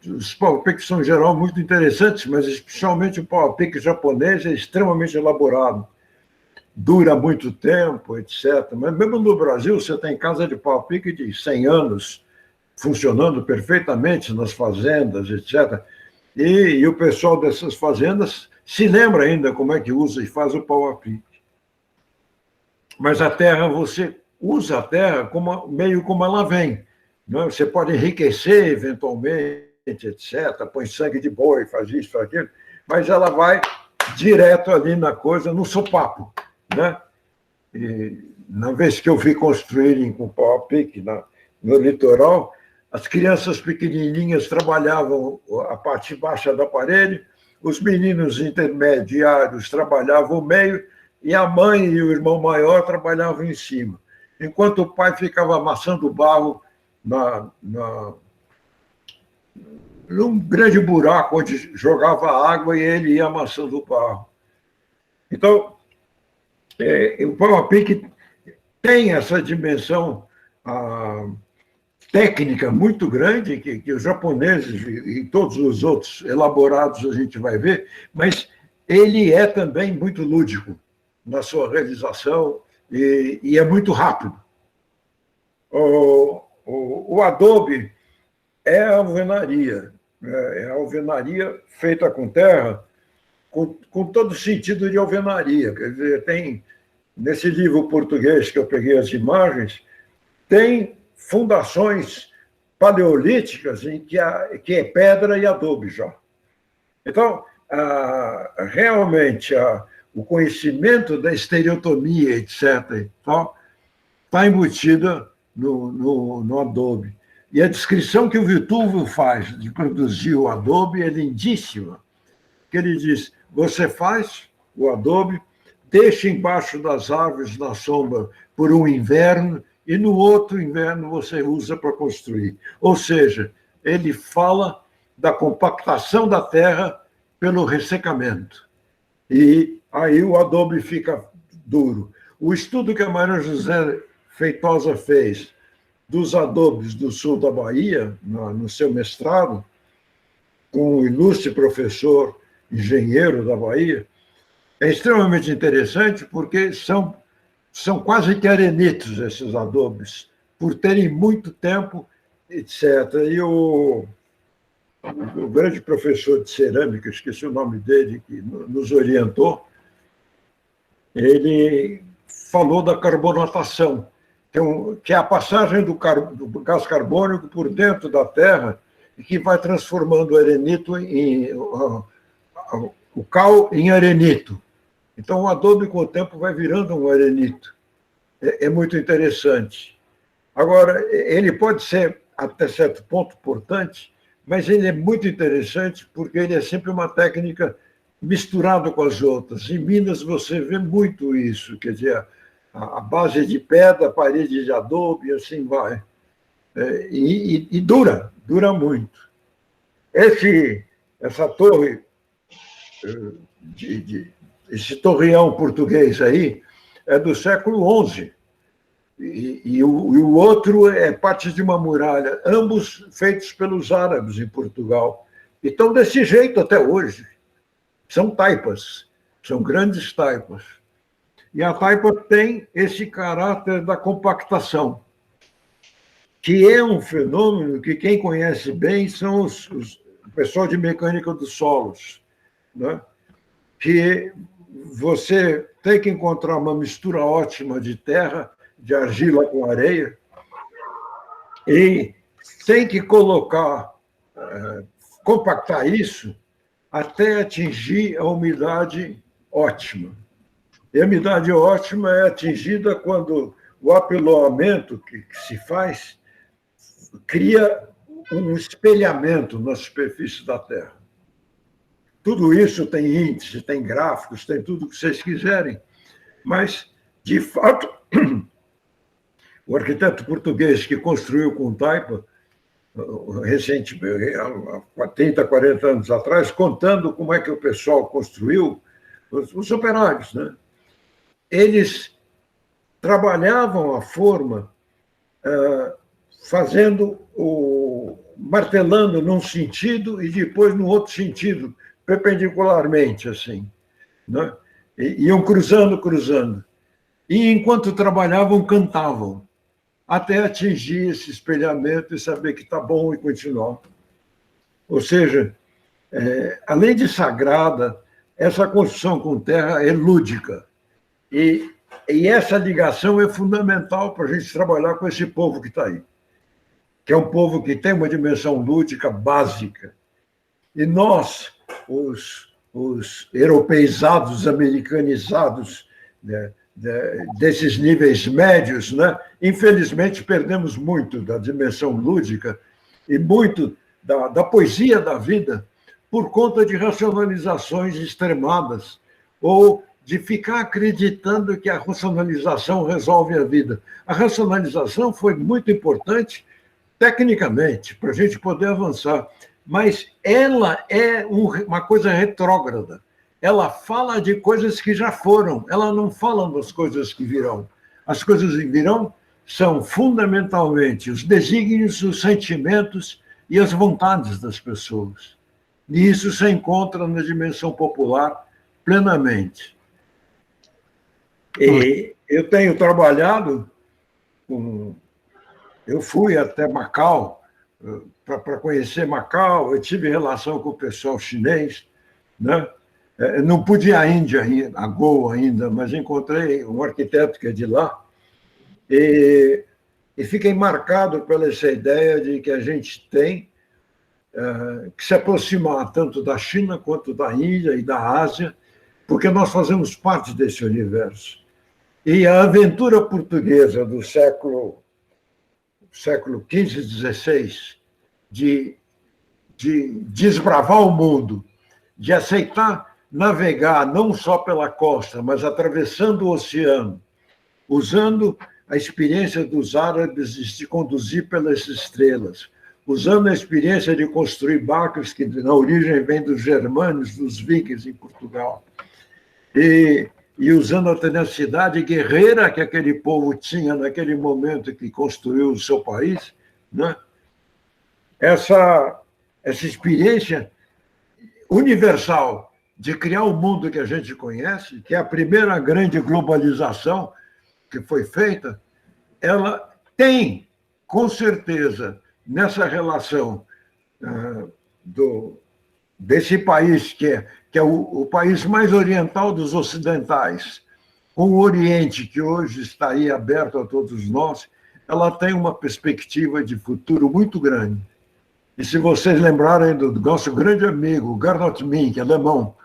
os pau a pique são, em geral, muito interessantes, mas especialmente o pau a pique japonês é extremamente elaborado. Dura muito tempo, etc. Mas mesmo no Brasil, você tem casa de pau a pique de 100 anos, funcionando perfeitamente nas fazendas, etc. E o pessoal dessas fazendas se lembra ainda como é que usa e faz o pau a pique. Mas a terra, você usa a terra meio como ela vem. Não é? Você pode enriquecer eventualmente, etc. Põe sangue de boi, faz isso, faz aquilo, mas ela vai direto ali na coisa, no sopapo. Né? E, na vez que eu vi construírem com pau a pique no litoral, as crianças pequenininhas trabalhavam a parte baixa da parede, os meninos intermediários trabalhavam o meio, e a mãe e o irmão maior trabalhavam em cima, enquanto o pai ficava amassando barro num grande buraco onde jogava água e ele ia amassando o barro. Então, o pau a pique tem essa dimensão técnica muito grande, que os japoneses e todos os outros elaborados a gente vai ver, mas ele é também muito lúdico na sua realização e é muito rápido. O adobe é a alvenaria, é a alvenaria feita com terra, com todo sentido de alvenaria. Quer dizer, tem, nesse livro português que eu peguei as imagens, tem fundações paleolíticas em que é pedra e adobe já. Então, realmente, o conhecimento da estereotomia, etc., está embutida no adobe. E a descrição que o Vitúvio faz de produzir o adobe é lindíssima. Que ele diz, você faz o adobe, deixa embaixo das árvores na sombra por um inverno e no outro inverno você usa para construir. Ou seja, ele fala da compactação da terra pelo ressecamento. E aí o adobe fica duro. O estudo que a Maria José Feitosa fez dos adobes do sul da Bahia, no seu mestrado, com o ilustre professor engenheiro da Bahia, é extremamente interessante porque são quase que arenitos esses adobes, por terem muito tempo, etc. E o grande professor de cerâmica, esqueci o nome dele, que nos orientou, ele falou da carbonatação, que é a passagem do gás carbônico por dentro da terra e que vai transformando o arenito o cal em arenito. Então, o adobe, com o tempo, vai virando um arenito. É muito interessante. Agora, ele pode ser, até certo ponto, importante, mas ele é muito interessante porque ele é sempre uma técnica misturada com as outras. Em Minas, você vê muito isso, quer dizer, a base de pedra, parede de adobe, assim vai. E dura muito. Essa torre, esse torreão português aí, é do século XI. E o outro é parte de uma muralha, ambos feitos pelos árabes em Portugal. E estão desse jeito até hoje. São taipas, são grandes taipas. E a taipa tem esse caráter da compactação, que é um fenômeno que quem conhece bem são o pessoal de mecânica dos solos, né? Que você tem que encontrar uma mistura ótima de terra, de argila com areia, e tem que compactar isso até atingir a umidade ótima. E a umidade ótima é atingida quando o apiloamento que se faz cria um espelhamento na superfície da Terra. Tudo isso tem índice, tem gráficos, tem tudo que vocês quiserem, mas, de fato, o arquiteto português que construiu com taipa, recentemente, há 30, 40 anos atrás, contando como é que o pessoal construiu, os operários, né? Eles trabalhavam a forma martelando num sentido e depois no outro sentido, perpendicularmente, assim, né? Iam cruzando. E, enquanto trabalhavam, cantavam, até atingir esse espelhamento e saber que está bom e continuar. Ou seja, além de sagrada, essa construção com terra é lúdica. E essa ligação é fundamental para a gente trabalhar com esse povo que está aí, que é um povo que tem uma dimensão lúdica básica. E nós, os europeizados, americanizados, né, desses níveis médios, né, infelizmente perdemos muito da dimensão lúdica e muito da poesia da vida por conta de racionalizações extremadas ou de ficar acreditando que a racionalização resolve a vida. A racionalização foi muito importante tecnicamente, para a gente poder avançar, mas ela é uma coisa retrógrada. Ela fala de coisas que já foram, ela não fala das coisas que virão. As coisas que virão são, fundamentalmente, os desígnios, os sentimentos e as vontades das pessoas. E isso se encontra na dimensão popular plenamente. E eu tenho trabalhado eu fui até Macau para conhecer Macau, eu tive relação com o pessoal chinês, né? Não pude ir à Índia, a Goa ainda, mas encontrei um arquiteto que é de lá e fiquei marcado pela essa ideia de que a gente tem que se aproximar tanto da China quanto da Índia e da Ásia, porque nós fazemos parte desse universo. E a aventura portuguesa do século século XV, XVI, de desbravar o mundo, de aceitar navegar não só pela costa, mas atravessando o oceano, usando a experiência dos árabes de se conduzir pelas estrelas, usando a experiência de construir barcos que na origem vem dos germânicos, dos vikings em Portugal, e usando a tenacidade guerreira que aquele povo tinha naquele momento que construiu o seu país, né? Essa experiência universal de criar o mundo que a gente conhece, que é a primeira grande globalização que foi feita, ela tem, com certeza, nessa relação desse país, que é o país mais oriental dos ocidentais, com o Oriente, que hoje está aí aberto a todos nós, ela tem uma perspectiva de futuro muito grande. E se vocês lembrarem do nosso grande amigo, Gernot Mink, alemão,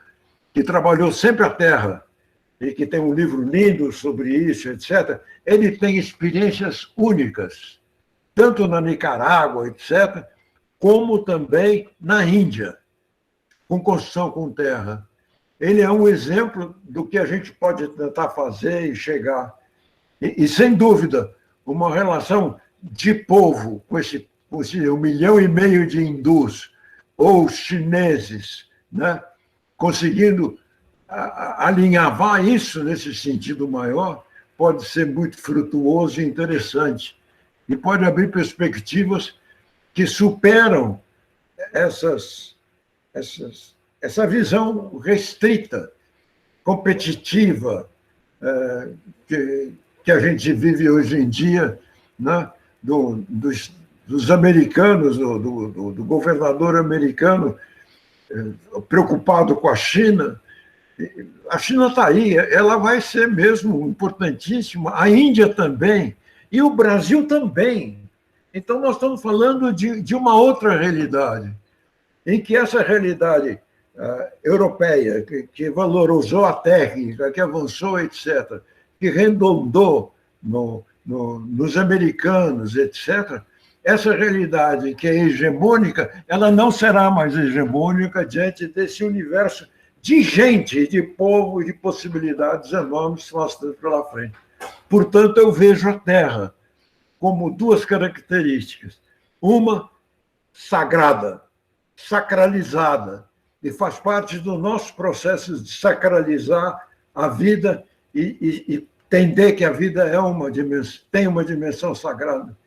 que trabalhou sempre a terra, e que tem um livro lindo sobre isso, etc., ele tem experiências únicas, tanto na Nicarágua, etc., como também na Índia, com construção com terra. Ele é um exemplo do que a gente pode tentar fazer e chegar. E sem dúvida, uma relação de povo com esse 1,5 milhão de hindus ou chineses, né, conseguindo alinhavar isso nesse sentido maior, pode ser muito frutuoso e interessante. E pode abrir perspectivas que superam essa visão restrita, competitiva, que a gente vive hoje em dia, né, dos americanos, do governador americano preocupado com a China. A China está aí, ela vai ser mesmo importantíssima, a Índia também, e o Brasil também. Então, nós estamos falando de uma outra realidade, em que essa realidade europeia, que valorizou a técnica, que avançou, etc., que redondou nos americanos, etc., essa realidade que é hegemônica, ela não será mais hegemônica diante desse universo de gente, de povo, de possibilidades enormes que nós temos pela frente. Portanto, eu vejo a Terra como duas características. Uma, sagrada, sacralizada, e faz parte do nosso processo de sacralizar a vida e entender que a vida tem uma dimensão sagrada.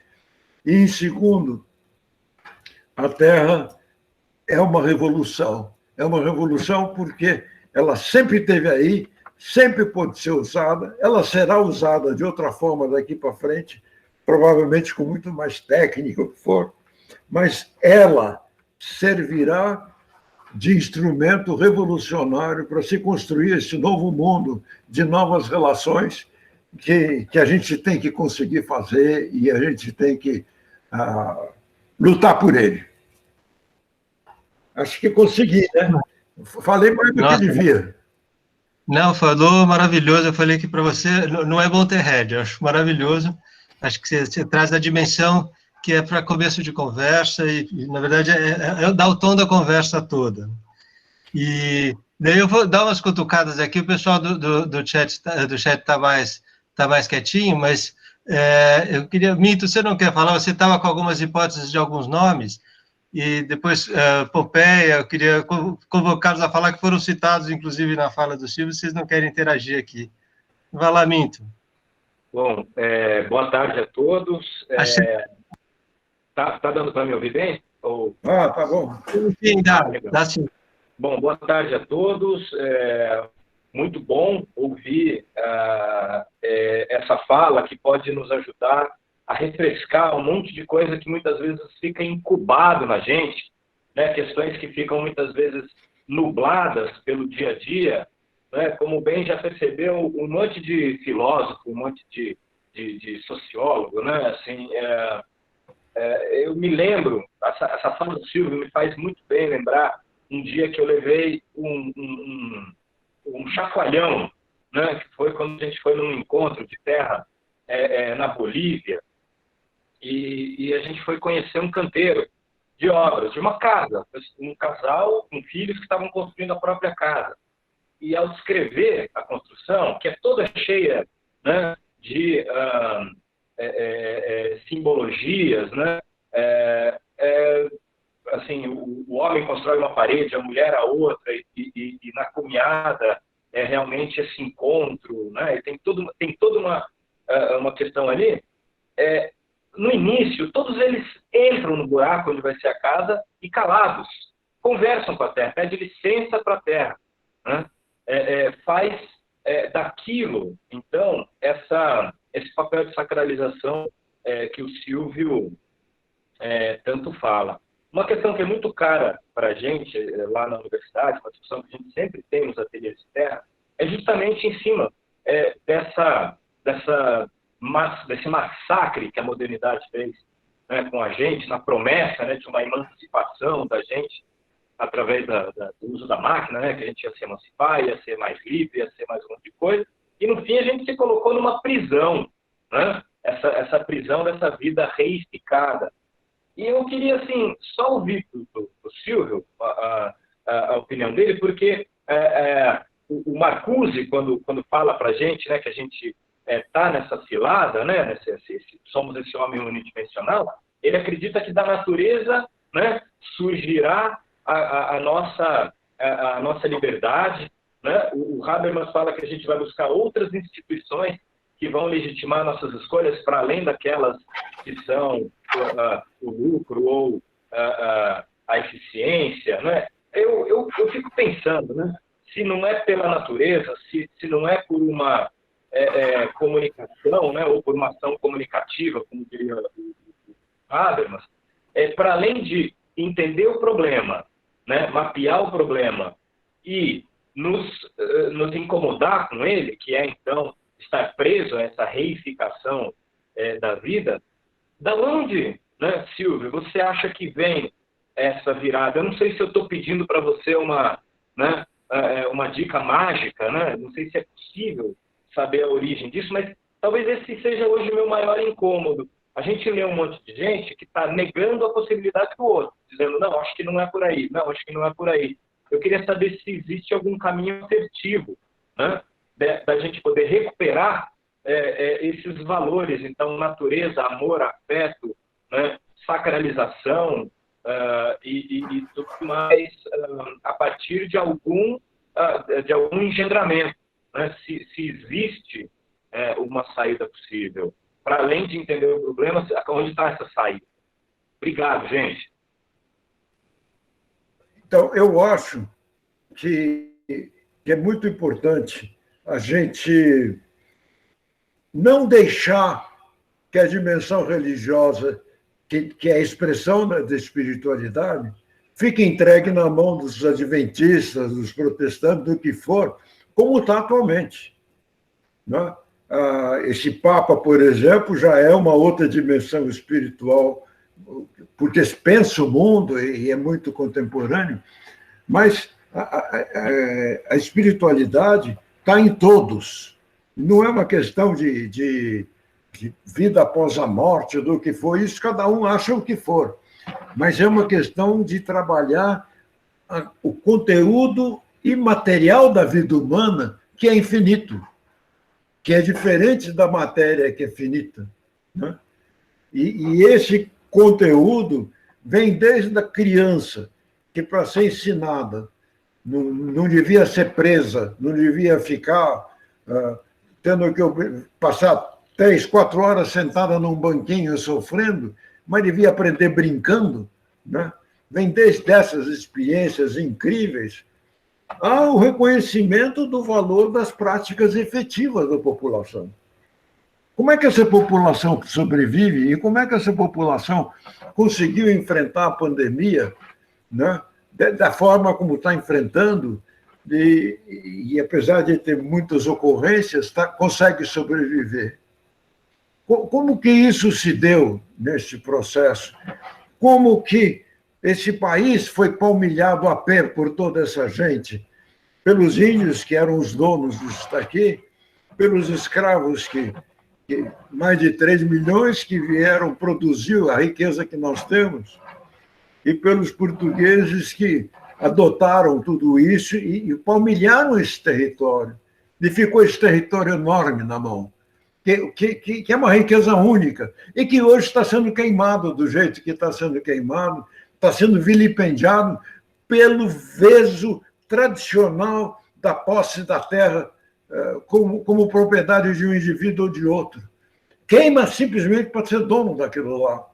E, em segundo, a Terra é uma revolução. É uma revolução porque ela sempre esteve aí, sempre pode ser usada, ela será usada de outra forma daqui para frente, provavelmente com muito mais técnica, o que for, mas ela servirá de instrumento revolucionário para se construir esse novo mundo de novas relações que a gente tem que conseguir fazer e a gente tem que lutar por ele. Acho que consegui, né? Falei mais do que devia. Não, falou maravilhoso. Eu falei que para você não é bom ter rédea, eu acho maravilhoso. Acho que você traz a dimensão que é para começo de conversa e na verdade, dá o tom da conversa toda. E daí eu vou dar umas cutucadas aqui, o pessoal do chat está mais quietinho, mas eu queria... Mito, você não quer falar? Você estava com algumas hipóteses de alguns nomes, e depois Pompeia, eu queria convocá-los a falar, que foram citados, inclusive, na fala do Silvio, vocês não querem interagir aqui. Vai lá, Minto. Bom, boa tarde a todos. Tá dando para me ouvir bem? Ou... tá bom. Sim, dá sim. Bom, boa tarde a todos. Muito bom ouvir essa fala que pode nos ajudar a refrescar um monte de coisa que muitas vezes fica incubado na gente, né? Questões que ficam muitas vezes nubladas pelo dia a dia, né? Como bem já percebeu, um monte de filósofo, um monte de sociólogo, né? Assim, eu me lembro, essa fala do Silvio me faz muito bem lembrar um dia que eu levei um chacoalhão, né? Que foi quando a gente foi num encontro de terra na Bolívia. e a gente foi conhecer um canteiro de obras, de uma casa, um casal com filhos que estavam construindo a própria casa. E ao descrever a construção, que é toda cheia, né, de simbologias, né, assim, o homem constrói uma parede, a mulher a outra, e na caminhada é realmente esse encontro, né, e tem toda uma questão ali. No início, todos eles entram no buraco onde vai ser a casa e calados, conversam com a terra, pedem licença para a terra, né? Faz daquilo, então, esse papel de sacralização que o Silvio tanto fala. Uma questão que é muito cara para a gente lá na universidade, uma discussão que a gente sempre tem nos ateliês de terra, é justamente em cima desse massacre que a modernidade fez, né, com a gente, na promessa, né, de uma emancipação da gente através do uso da máquina, né, que a gente ia se emancipar, ia ser mais livre, ia ser mais um monte de coisa, e no fim a gente se colocou numa prisão, né, essa prisão dessa vida reificada. E eu queria, assim, só ouvir do Silvio a opinião dele, porque o Marcuse, quando fala para a gente, né, que a gente está nessa cilada, né, somos esse homem unidimensional, ele acredita que da natureza, né, surgirá a nossa liberdade, né? O Habermas fala que a gente vai buscar outras instituições que vão legitimar nossas escolhas para além daquelas que são o lucro ou a eficiência, né? Eu fico pensando, né? Se não é pela natureza, se não é por uma comunicação, né? Ou por uma ação comunicativa, como diria o Habermas, para além de entender o problema, né? Mapear o problema e nos incomodar com ele, que é, então, estar preso a essa reificação da vida, da onde, né, Silvio, você acha que vem essa virada? Eu não sei se eu estou pedindo para você uma dica mágica, né? Não sei se é possível saber a origem disso, mas talvez esse seja hoje o meu maior incômodo. A gente lê um monte de gente que está negando a possibilidade do outro, dizendo, não, acho que não é por aí, não, acho que não é por aí. Eu queria saber se existe algum caminho assertivo, né, da gente poder recuperar esses valores, então, natureza, amor, afeto, né, sacralização e tudo mais, a partir de algum engendramento, né, se existe uma saída possível. Para além de entender o problema, onde está essa saída? Obrigado, gente. Então, eu acho que é muito importante a gente não deixar que a dimensão religiosa, que é a expressão da espiritualidade, fique entregue na mão dos adventistas, dos protestantes, do que for, como está atualmente, né? Esse Papa, por exemplo, já é uma outra dimensão espiritual, porque pensa o mundo e é muito contemporâneo, mas a espiritualidade está em todos. Não é uma questão de vida após a morte, do que for, isso cada um acha o que for, mas é uma questão de trabalhar o conteúdo imaterial da vida humana, que é infinito, que é diferente da matéria, que é finita, né? E esse conteúdo vem desde a criança, que para ser ensinada não devia ser presa, não devia ficar tendo que passar 3, 4 horas sentada num banquinho sofrendo, mas devia aprender brincando, né? Vem desde essas experiências incríveis ao reconhecimento do valor das práticas efetivas da população. Como é que essa população sobrevive e como é que essa população conseguiu enfrentar a pandemia, né, da forma como está enfrentando, e apesar de ter muitas ocorrências, consegue sobreviver? Como que isso se deu nesse processo? Como que esse país foi palmilhado a pé por toda essa gente, pelos índios, que eram os donos disso daqui, pelos escravos que mais de 3 milhões que vieram produzir a riqueza que nós temos, e pelos portugueses que adotaram tudo isso e palmilharam esse território. E ficou esse território enorme na mão, que é uma riqueza única, e que hoje está sendo queimado do jeito que está sendo queimado, está sendo vilipendiado pelo veso tradicional da posse da terra como propriedade de um indivíduo ou de outro. Queima simplesmente para ser dono daquilo lá.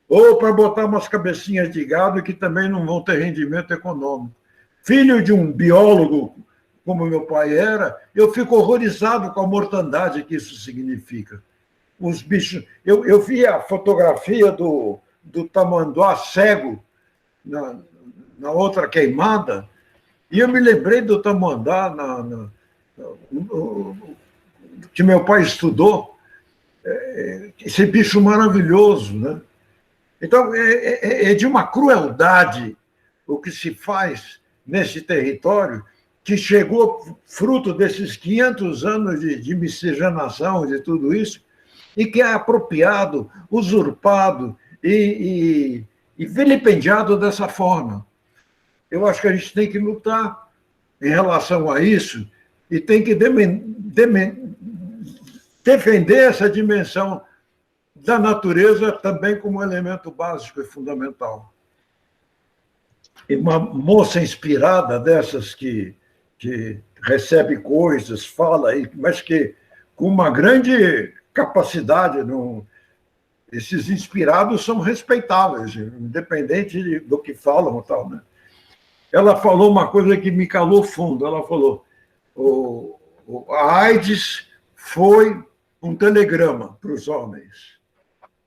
Ou para botar umas cabecinhas de gado que também não vão ter rendimento econômico. Filho de um biólogo, como meu pai era, eu fico horrorizado com a mortandade que isso significa. Os bichos... Eu vi a fotografia do tamanduá cego na outra queimada, e eu me lembrei do tamanduá que meu pai estudou, esse bicho maravilhoso, né? Então, é de uma crueldade o que se faz nesse território, que chegou fruto desses 500 anos de miscigenação, de tudo isso, e que é apropriado, usurpado e vilipendiado dessa forma. Eu acho que a gente tem que lutar em relação a isso e tem que defender essa dimensão da natureza também como elemento básico e fundamental. E uma moça inspirada dessas que recebe coisas, fala, mas que com uma grande capacidade, esses inspirados são respeitáveis, independente do que falam e tal, né? Ela falou uma coisa que me calou fundo. Ela falou: a AIDS foi um telegrama para os homens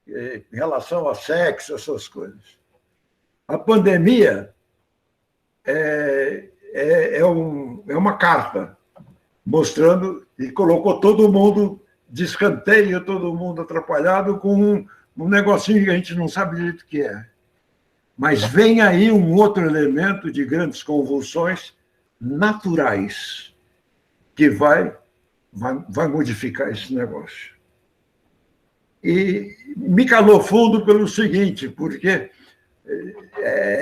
em relação a sexo, essas coisas. A pandemia é uma carta mostrando, e colocou todo mundo de escanteio, todo mundo atrapalhado com um negocinho que a gente não sabe direito o que é. Mas vem aí um outro elemento de grandes convulsões naturais que vai modificar esse negócio. E me calou fundo pelo seguinte, porque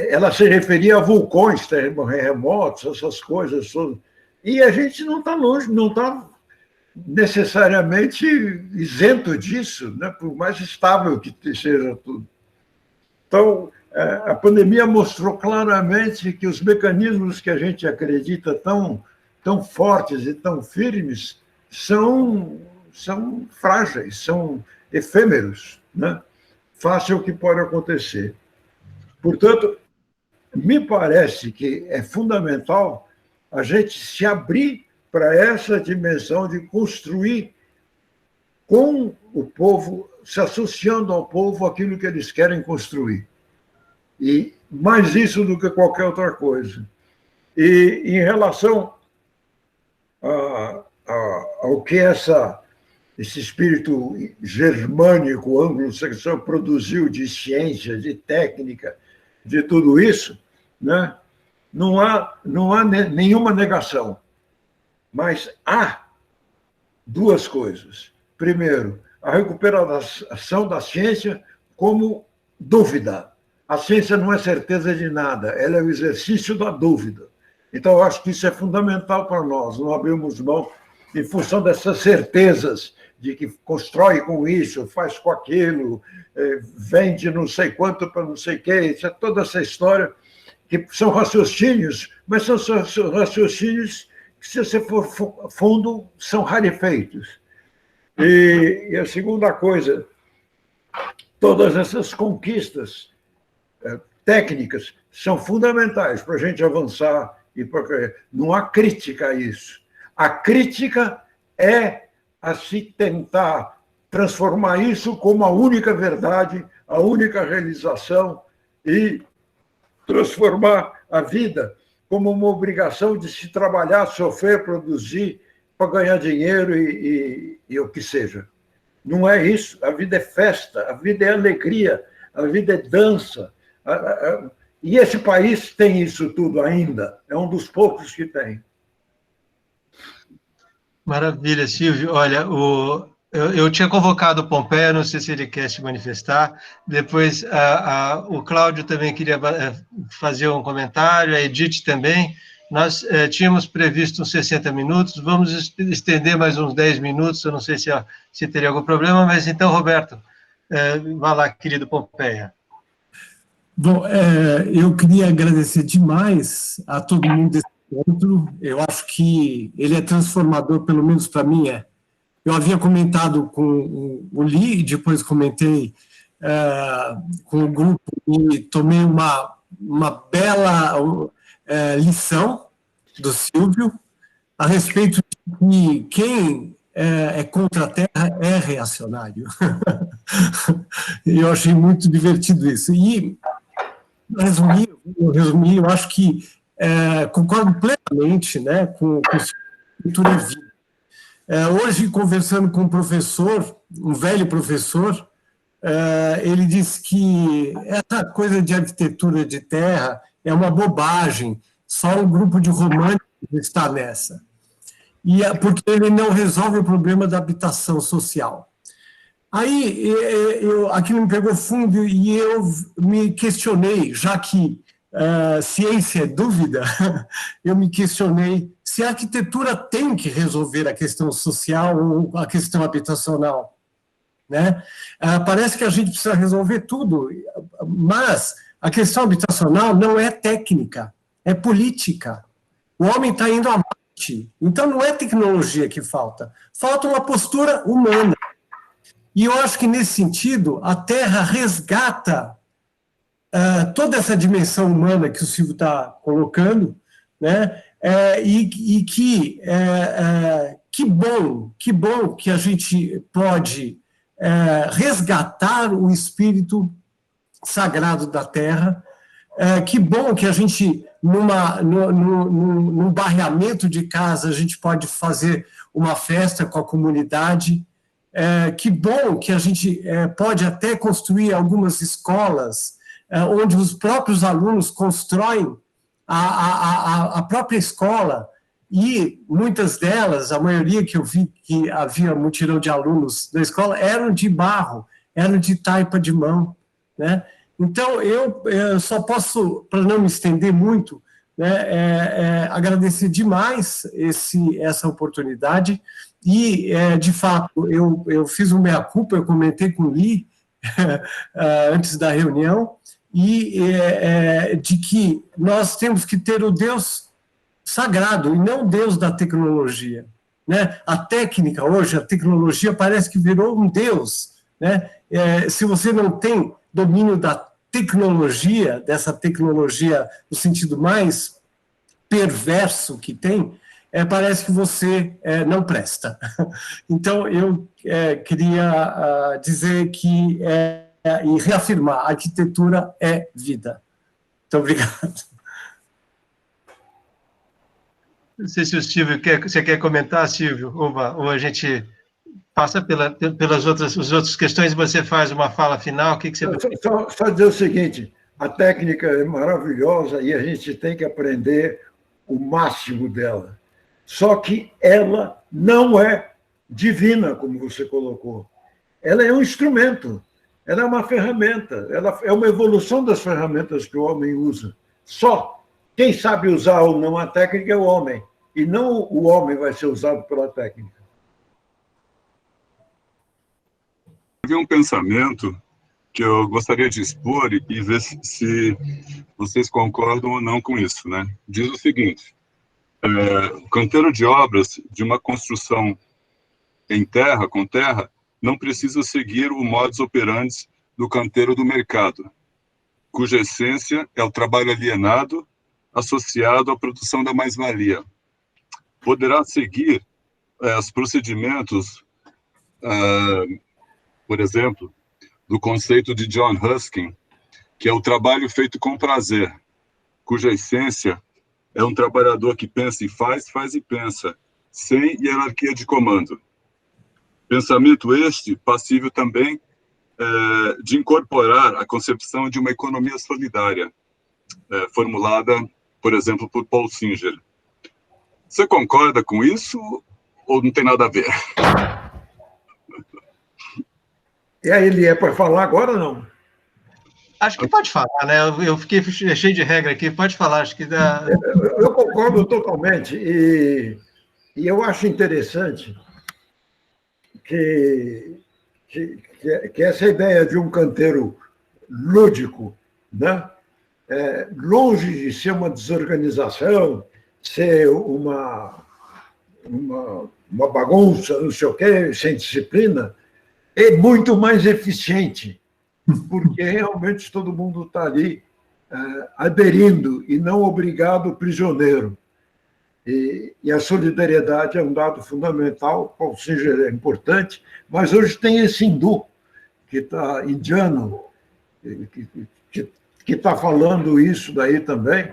ela se referia a vulcões, terremotos, essas coisas todas. E a gente não está longe, não está necessariamente isento disso, né? Por mais estável que seja tudo. Então, a pandemia mostrou claramente que os mecanismos que a gente acredita tão fortes e tão firmes são frágeis, são efêmeros, né? Fácil o que pode acontecer. Portanto, me parece que é fundamental a gente se abrir para essa dimensão de construir com o povo, se associando ao povo aquilo que eles querem construir. E mais isso do que qualquer outra coisa. E em relação ao que esse espírito germânico, anglo-saxão, produziu de ciência, de técnica, de tudo isso, né? Não há nenhuma negação. Mas há duas coisas. Primeiro, a recuperação da ciência como dúvida. A ciência não é certeza de nada, ela é o exercício da dúvida. Então, eu acho que isso é fundamental para nós, não abrirmos mão em função dessas certezas de que constrói com isso, faz com aquilo, vende não sei quanto para não sei o quê, toda essa história, que são raciocínios, mas são raciocínios que, se você for fundo, são rarefeitos. E a segunda coisa, todas essas conquistas técnicas são fundamentais para a gente avançar. Não há crítica a isso. A crítica é a se tentar transformar isso como a única verdade, a única realização, e transformar a vida como uma obrigação de se trabalhar, sofrer, produzir, para ganhar dinheiro e o que seja. Não é isso. A vida é festa, a vida é alegria, a vida é dança. E esse país tem isso tudo ainda. É um dos poucos que tem. Maravilha, Silvio. Olha, Eu tinha convocado o Pompeia, não sei se ele quer se manifestar. Depois, o Cláudio também queria fazer um comentário, a Edith também. Nós tínhamos previsto uns 60 minutos, vamos estender mais uns 10 minutos, eu não sei se teria algum problema, mas então, Roberto, vá lá, querido Pompeia. Bom, eu queria agradecer demais a todo mundo desse encontro. Eu acho que ele é transformador, pelo menos para mim é. Eu havia comentado com o Li, depois comentei com o grupo e tomei uma bela lição do Silvio a respeito de que quem é contra a Terra é reacionário. E eu achei muito divertido isso. E, resumir, eu acho que concordo plenamente, né, com cultura e vida. Hoje, conversando com um professor, um velho professor, ele disse que essa coisa de arquitetura de terra é uma bobagem, só um grupo de românticos está nessa. E porque ele não resolve o problema da habitação social. Aí, aquilo me pegou fundo e eu me questionei, já que ciência é dúvida, eu me questionei se a arquitetura tem que resolver a questão social ou a questão habitacional, né? Parece que a gente precisa resolver tudo, mas a questão habitacional não é técnica, é política. O homem está indo à morte, então não é tecnologia que falta uma postura humana. E eu acho que, nesse sentido, a Terra resgata toda essa dimensão humana que o Silvio está colocando, né? E que bom que a gente pode resgatar o espírito sagrado da Terra, que bom que a gente, num barreamento de casa, a gente pode fazer uma festa com a comunidade, que bom que a gente pode até construir algumas escolas onde os próprios alunos constroem a própria escola, e muitas delas, a maioria que eu vi que havia mutirão de alunos da escola, eram de barro, eram de taipa de mão, né? Então, eu só posso, para não me estender muito, né, agradecer demais essa oportunidade, e, de fato, eu fiz um meia-culpa, eu comentei com o Li antes da reunião, e de que nós temos que ter o Deus sagrado e não o Deus da tecnologia, né? A técnica hoje, a tecnologia parece que virou um Deus, né? Se você não tem domínio da tecnologia, dessa tecnologia no sentido mais perverso que tem, parece que você não presta. Então, eu queria dizer que e reafirmar, a arquitetura é vida. Muito obrigado. Não sei se o Silvio você quer comentar, Silvio, ou a gente passa pelas outras questões e você faz uma fala final. O que você... Só dizer o seguinte, a técnica é maravilhosa e a gente tem que aprender o máximo dela. Só que ela não é divina, como você colocou. Ela é um instrumento. Ela é uma ferramenta, ela é uma evolução das ferramentas que o homem usa. Só quem sabe usar ou não a técnica é o homem, e não o homem vai ser usado pela técnica. Havia um pensamento que eu gostaria de expor e ver se vocês concordam ou não com isso, né? Diz o seguinte, o canteiro de obras de uma construção em terra, com terra, não precisa seguir o modus operandi do canteiro do mercado, cuja essência é o trabalho alienado associado à produção da mais-valia. Poderá seguir os procedimentos, por exemplo, do conceito de John Ruskin, que é o trabalho feito com prazer, cuja essência é um trabalhador que pensa e faz e pensa, sem hierarquia de comando. Pensamento este passível também de incorporar a concepção de uma economia solidária, formulada, por exemplo, por Paul Singer. Você concorda com isso ou não tem nada a ver? E aí, ele é para falar agora ou não? Acho que pode falar, né? Eu fiquei cheio de regra aqui, pode falar, acho que dá. Eu concordo totalmente. E eu acho interessante que, que essa ideia de um canteiro lúdico, né? Longe de ser uma desorganização, ser uma bagunça, não sei o quê, sem disciplina, é muito mais eficiente, porque realmente todo mundo está ali aderindo e não obrigado prisioneiro. E a solidariedade é um dado fundamental, qual seja, é importante, mas hoje tem esse hindu, que está indiano, que está falando isso daí também,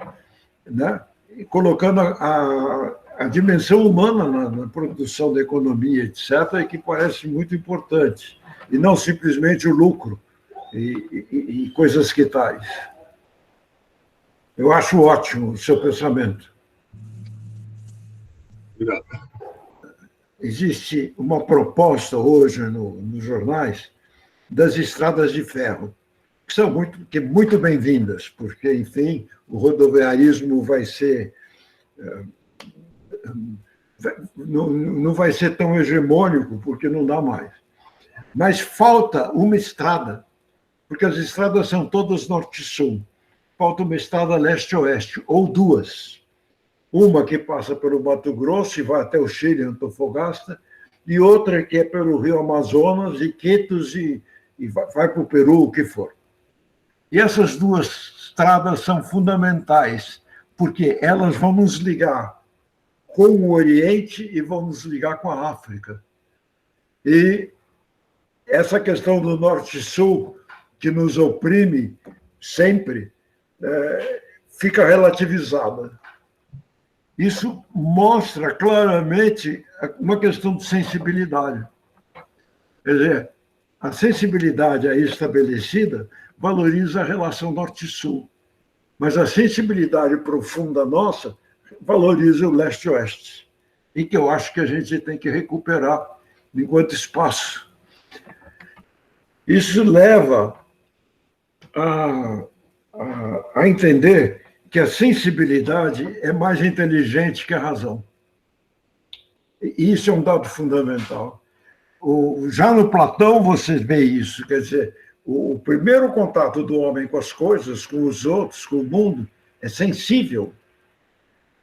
né? E colocando a dimensão humana na produção da economia, etc., e que parece muito importante, e não simplesmente o lucro e coisas que tais. Eu acho ótimo o seu pensamento. Obrigado. Existe uma proposta hoje nos jornais das estradas de ferro, que são muito bem-vindas, porque, enfim, o rodoviarismo vai ser não vai ser tão hegemônico, porque não dá mais. Mas falta uma estrada, porque as estradas são todas norte-sul. Falta uma estrada leste-oeste, ou duas. Uma que passa pelo Mato Grosso e vai até o Chile, Antofagasta, e outra que é pelo Rio Amazonas, Iquitos, e vai para o Peru, o que for. E essas duas estradas são fundamentais, porque elas vão nos ligar com o Oriente e vão nos ligar com a África. E essa questão do Norte-Sul, que nos oprime sempre, fica relativizada. Isso mostra claramente uma questão de sensibilidade. Quer dizer, a sensibilidade aí estabelecida valoriza a relação Norte-Sul, mas a sensibilidade profunda nossa valoriza o leste-oeste, e que eu acho que a gente tem que recuperar enquanto espaço. Isso leva a entender que a sensibilidade é mais inteligente que a razão. E isso é um dado fundamental. Já no Platão você vê isso, quer dizer, o primeiro contato do homem com as coisas, com os outros, com o mundo, é sensível.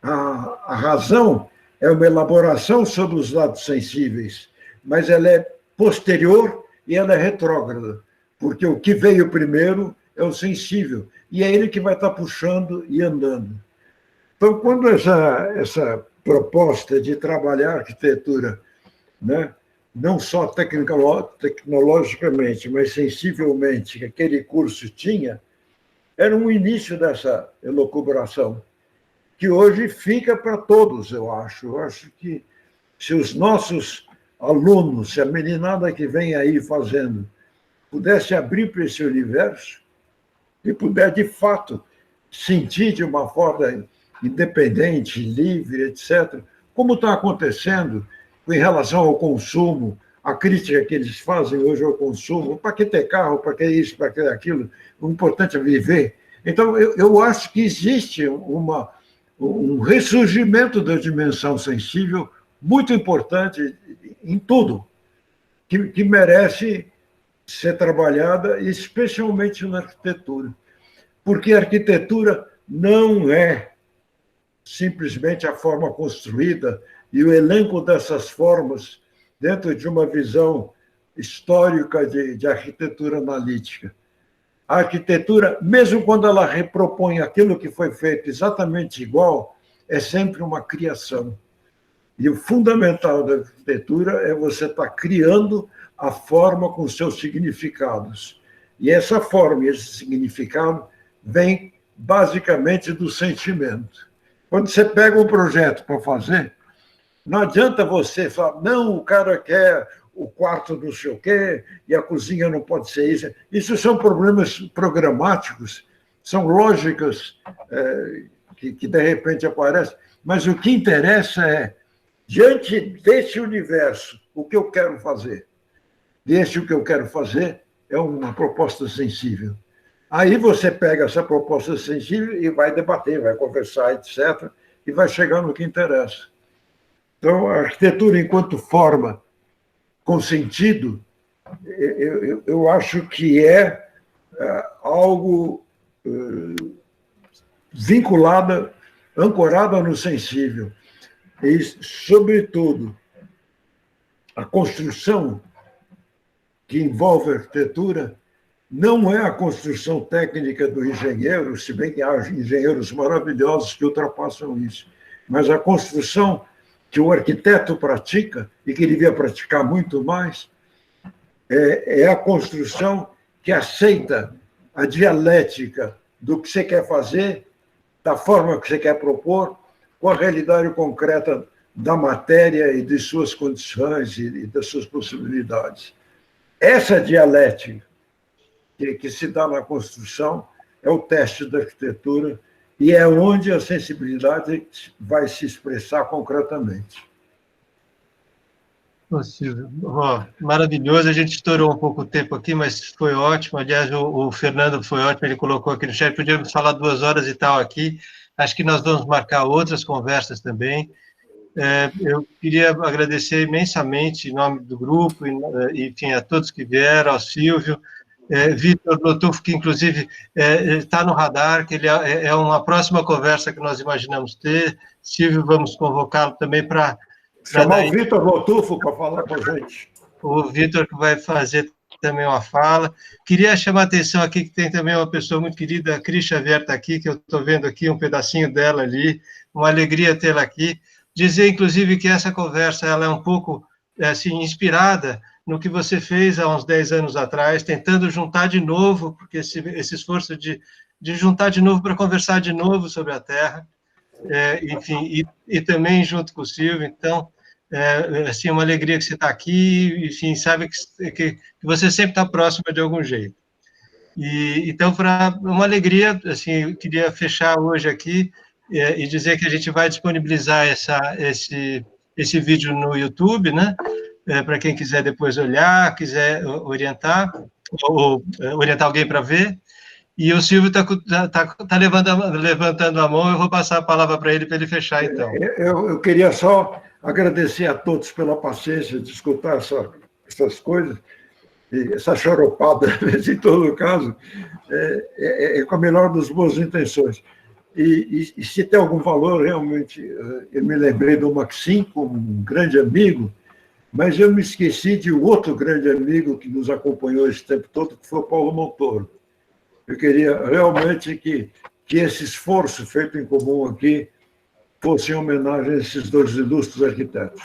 A razão é uma elaboração sobre os dados sensíveis, mas ela é posterior e ela é retrógrada, porque o que veio primeiro é o sensível, e é ele que vai estar puxando e andando. Então, quando essa proposta de trabalhar a arquitetura, né, não só tecnologicamente, mas sensivelmente, que aquele curso tinha, era um início dessa elucubração, que hoje fica para todos, eu acho. Eu acho que se os nossos alunos, se a meninada que vem aí fazendo, pudesse abrir para esse universo e puder, de fato, sentir de uma forma independente, livre, etc., como está acontecendo em relação ao consumo, a crítica que eles fazem hoje ao consumo, para que ter carro, para que isso, para que aquilo, o importante é viver. Então, eu acho que existe um ressurgimento da dimensão sensível muito importante em tudo, que merece ser trabalhada, especialmente na arquitetura. Porque a arquitetura não é simplesmente a forma construída e o elenco dessas formas dentro de uma visão histórica de arquitetura analítica. A arquitetura, mesmo quando ela repropõe aquilo que foi feito exatamente igual, é sempre uma criação. E o fundamental da arquitetura é você estar criando a forma com seus significados. E essa forma e esse significado vem basicamente do sentimento. Quando você pega um projeto para fazer, não adianta você falar, não, o cara quer o quarto não sei o quê, e a cozinha não pode ser isso. Isso são problemas programáticos, são lógicas que de repente aparecem, mas o que interessa é, diante desse universo, o que eu quero fazer? desse o que eu quero fazer é uma proposta sensível. Aí você pega essa proposta sensível e vai debater, vai conversar, etc., e vai chegar no que interessa. Então, a arquitetura enquanto forma com sentido, eu acho que é algo vinculada, ancorada no sensível. E, sobretudo, a construção que envolve a arquitetura não é a construção técnica do engenheiro, se bem que há engenheiros maravilhosos que ultrapassam isso, mas a construção que o arquiteto pratica, e que devia praticar muito mais, é a construção que aceita a dialética do que você quer fazer, da forma que você quer propor, com a realidade concreta da matéria e de suas condições e das suas possibilidades. Essa dialética que se dá na construção é o teste da arquitetura e é onde a sensibilidade vai se expressar concretamente. Ô, Silvio, maravilhoso, a gente estourou um pouco o tempo aqui, mas foi ótimo. Aliás, o Fernando foi ótimo, ele colocou aqui no chat, podíamos falar 2 horas e tal aqui. Acho que nós vamos marcar outras conversas também. Eu queria agradecer imensamente em nome do grupo, enfim, a todos que vieram, ao Silvio, Vitor Lotufo, que inclusive está no radar, que ele é uma próxima conversa que nós imaginamos ter. Silvio, vamos convocá-lo também para... Chamar o Vitor Lotufo para falar com a gente. O Vitor que vai fazer também uma fala. Queria chamar a atenção aqui que tem também uma pessoa muito querida, a Cris Xavier está aqui, que eu estou vendo aqui um pedacinho dela ali, uma alegria tê-la aqui. Dizer, inclusive, que essa conversa ela é um pouco assim, inspirada no que você fez há uns 10 anos atrás, tentando juntar de novo, porque esse esforço de juntar de novo para conversar de novo sobre a Terra, enfim, e também junto com o Silvio. Então, assim, uma alegria que você está aqui, enfim, sabe que você sempre está próxima de algum jeito. Então, para uma alegria, assim, eu queria fechar hoje aqui e dizer que a gente vai disponibilizar esse vídeo no YouTube, né? Para quem quiser depois olhar, quiser orientar, ou orientar alguém para ver. E o Silvio está levantando a mão, eu vou passar a palavra para ele fechar, então. Eu queria só agradecer a todos pela paciência de escutar essas coisas, e essa charopada, em todo caso, com a melhor das boas intenções. E se tem algum valor, realmente, eu me lembrei do Maxim, como um grande amigo, mas eu me esqueci de outro grande amigo que nos acompanhou esse tempo todo, que foi o Paulo Montoro. Eu queria realmente que esse esforço feito em comum aqui fosse em homenagem a esses 2 ilustres arquitetos.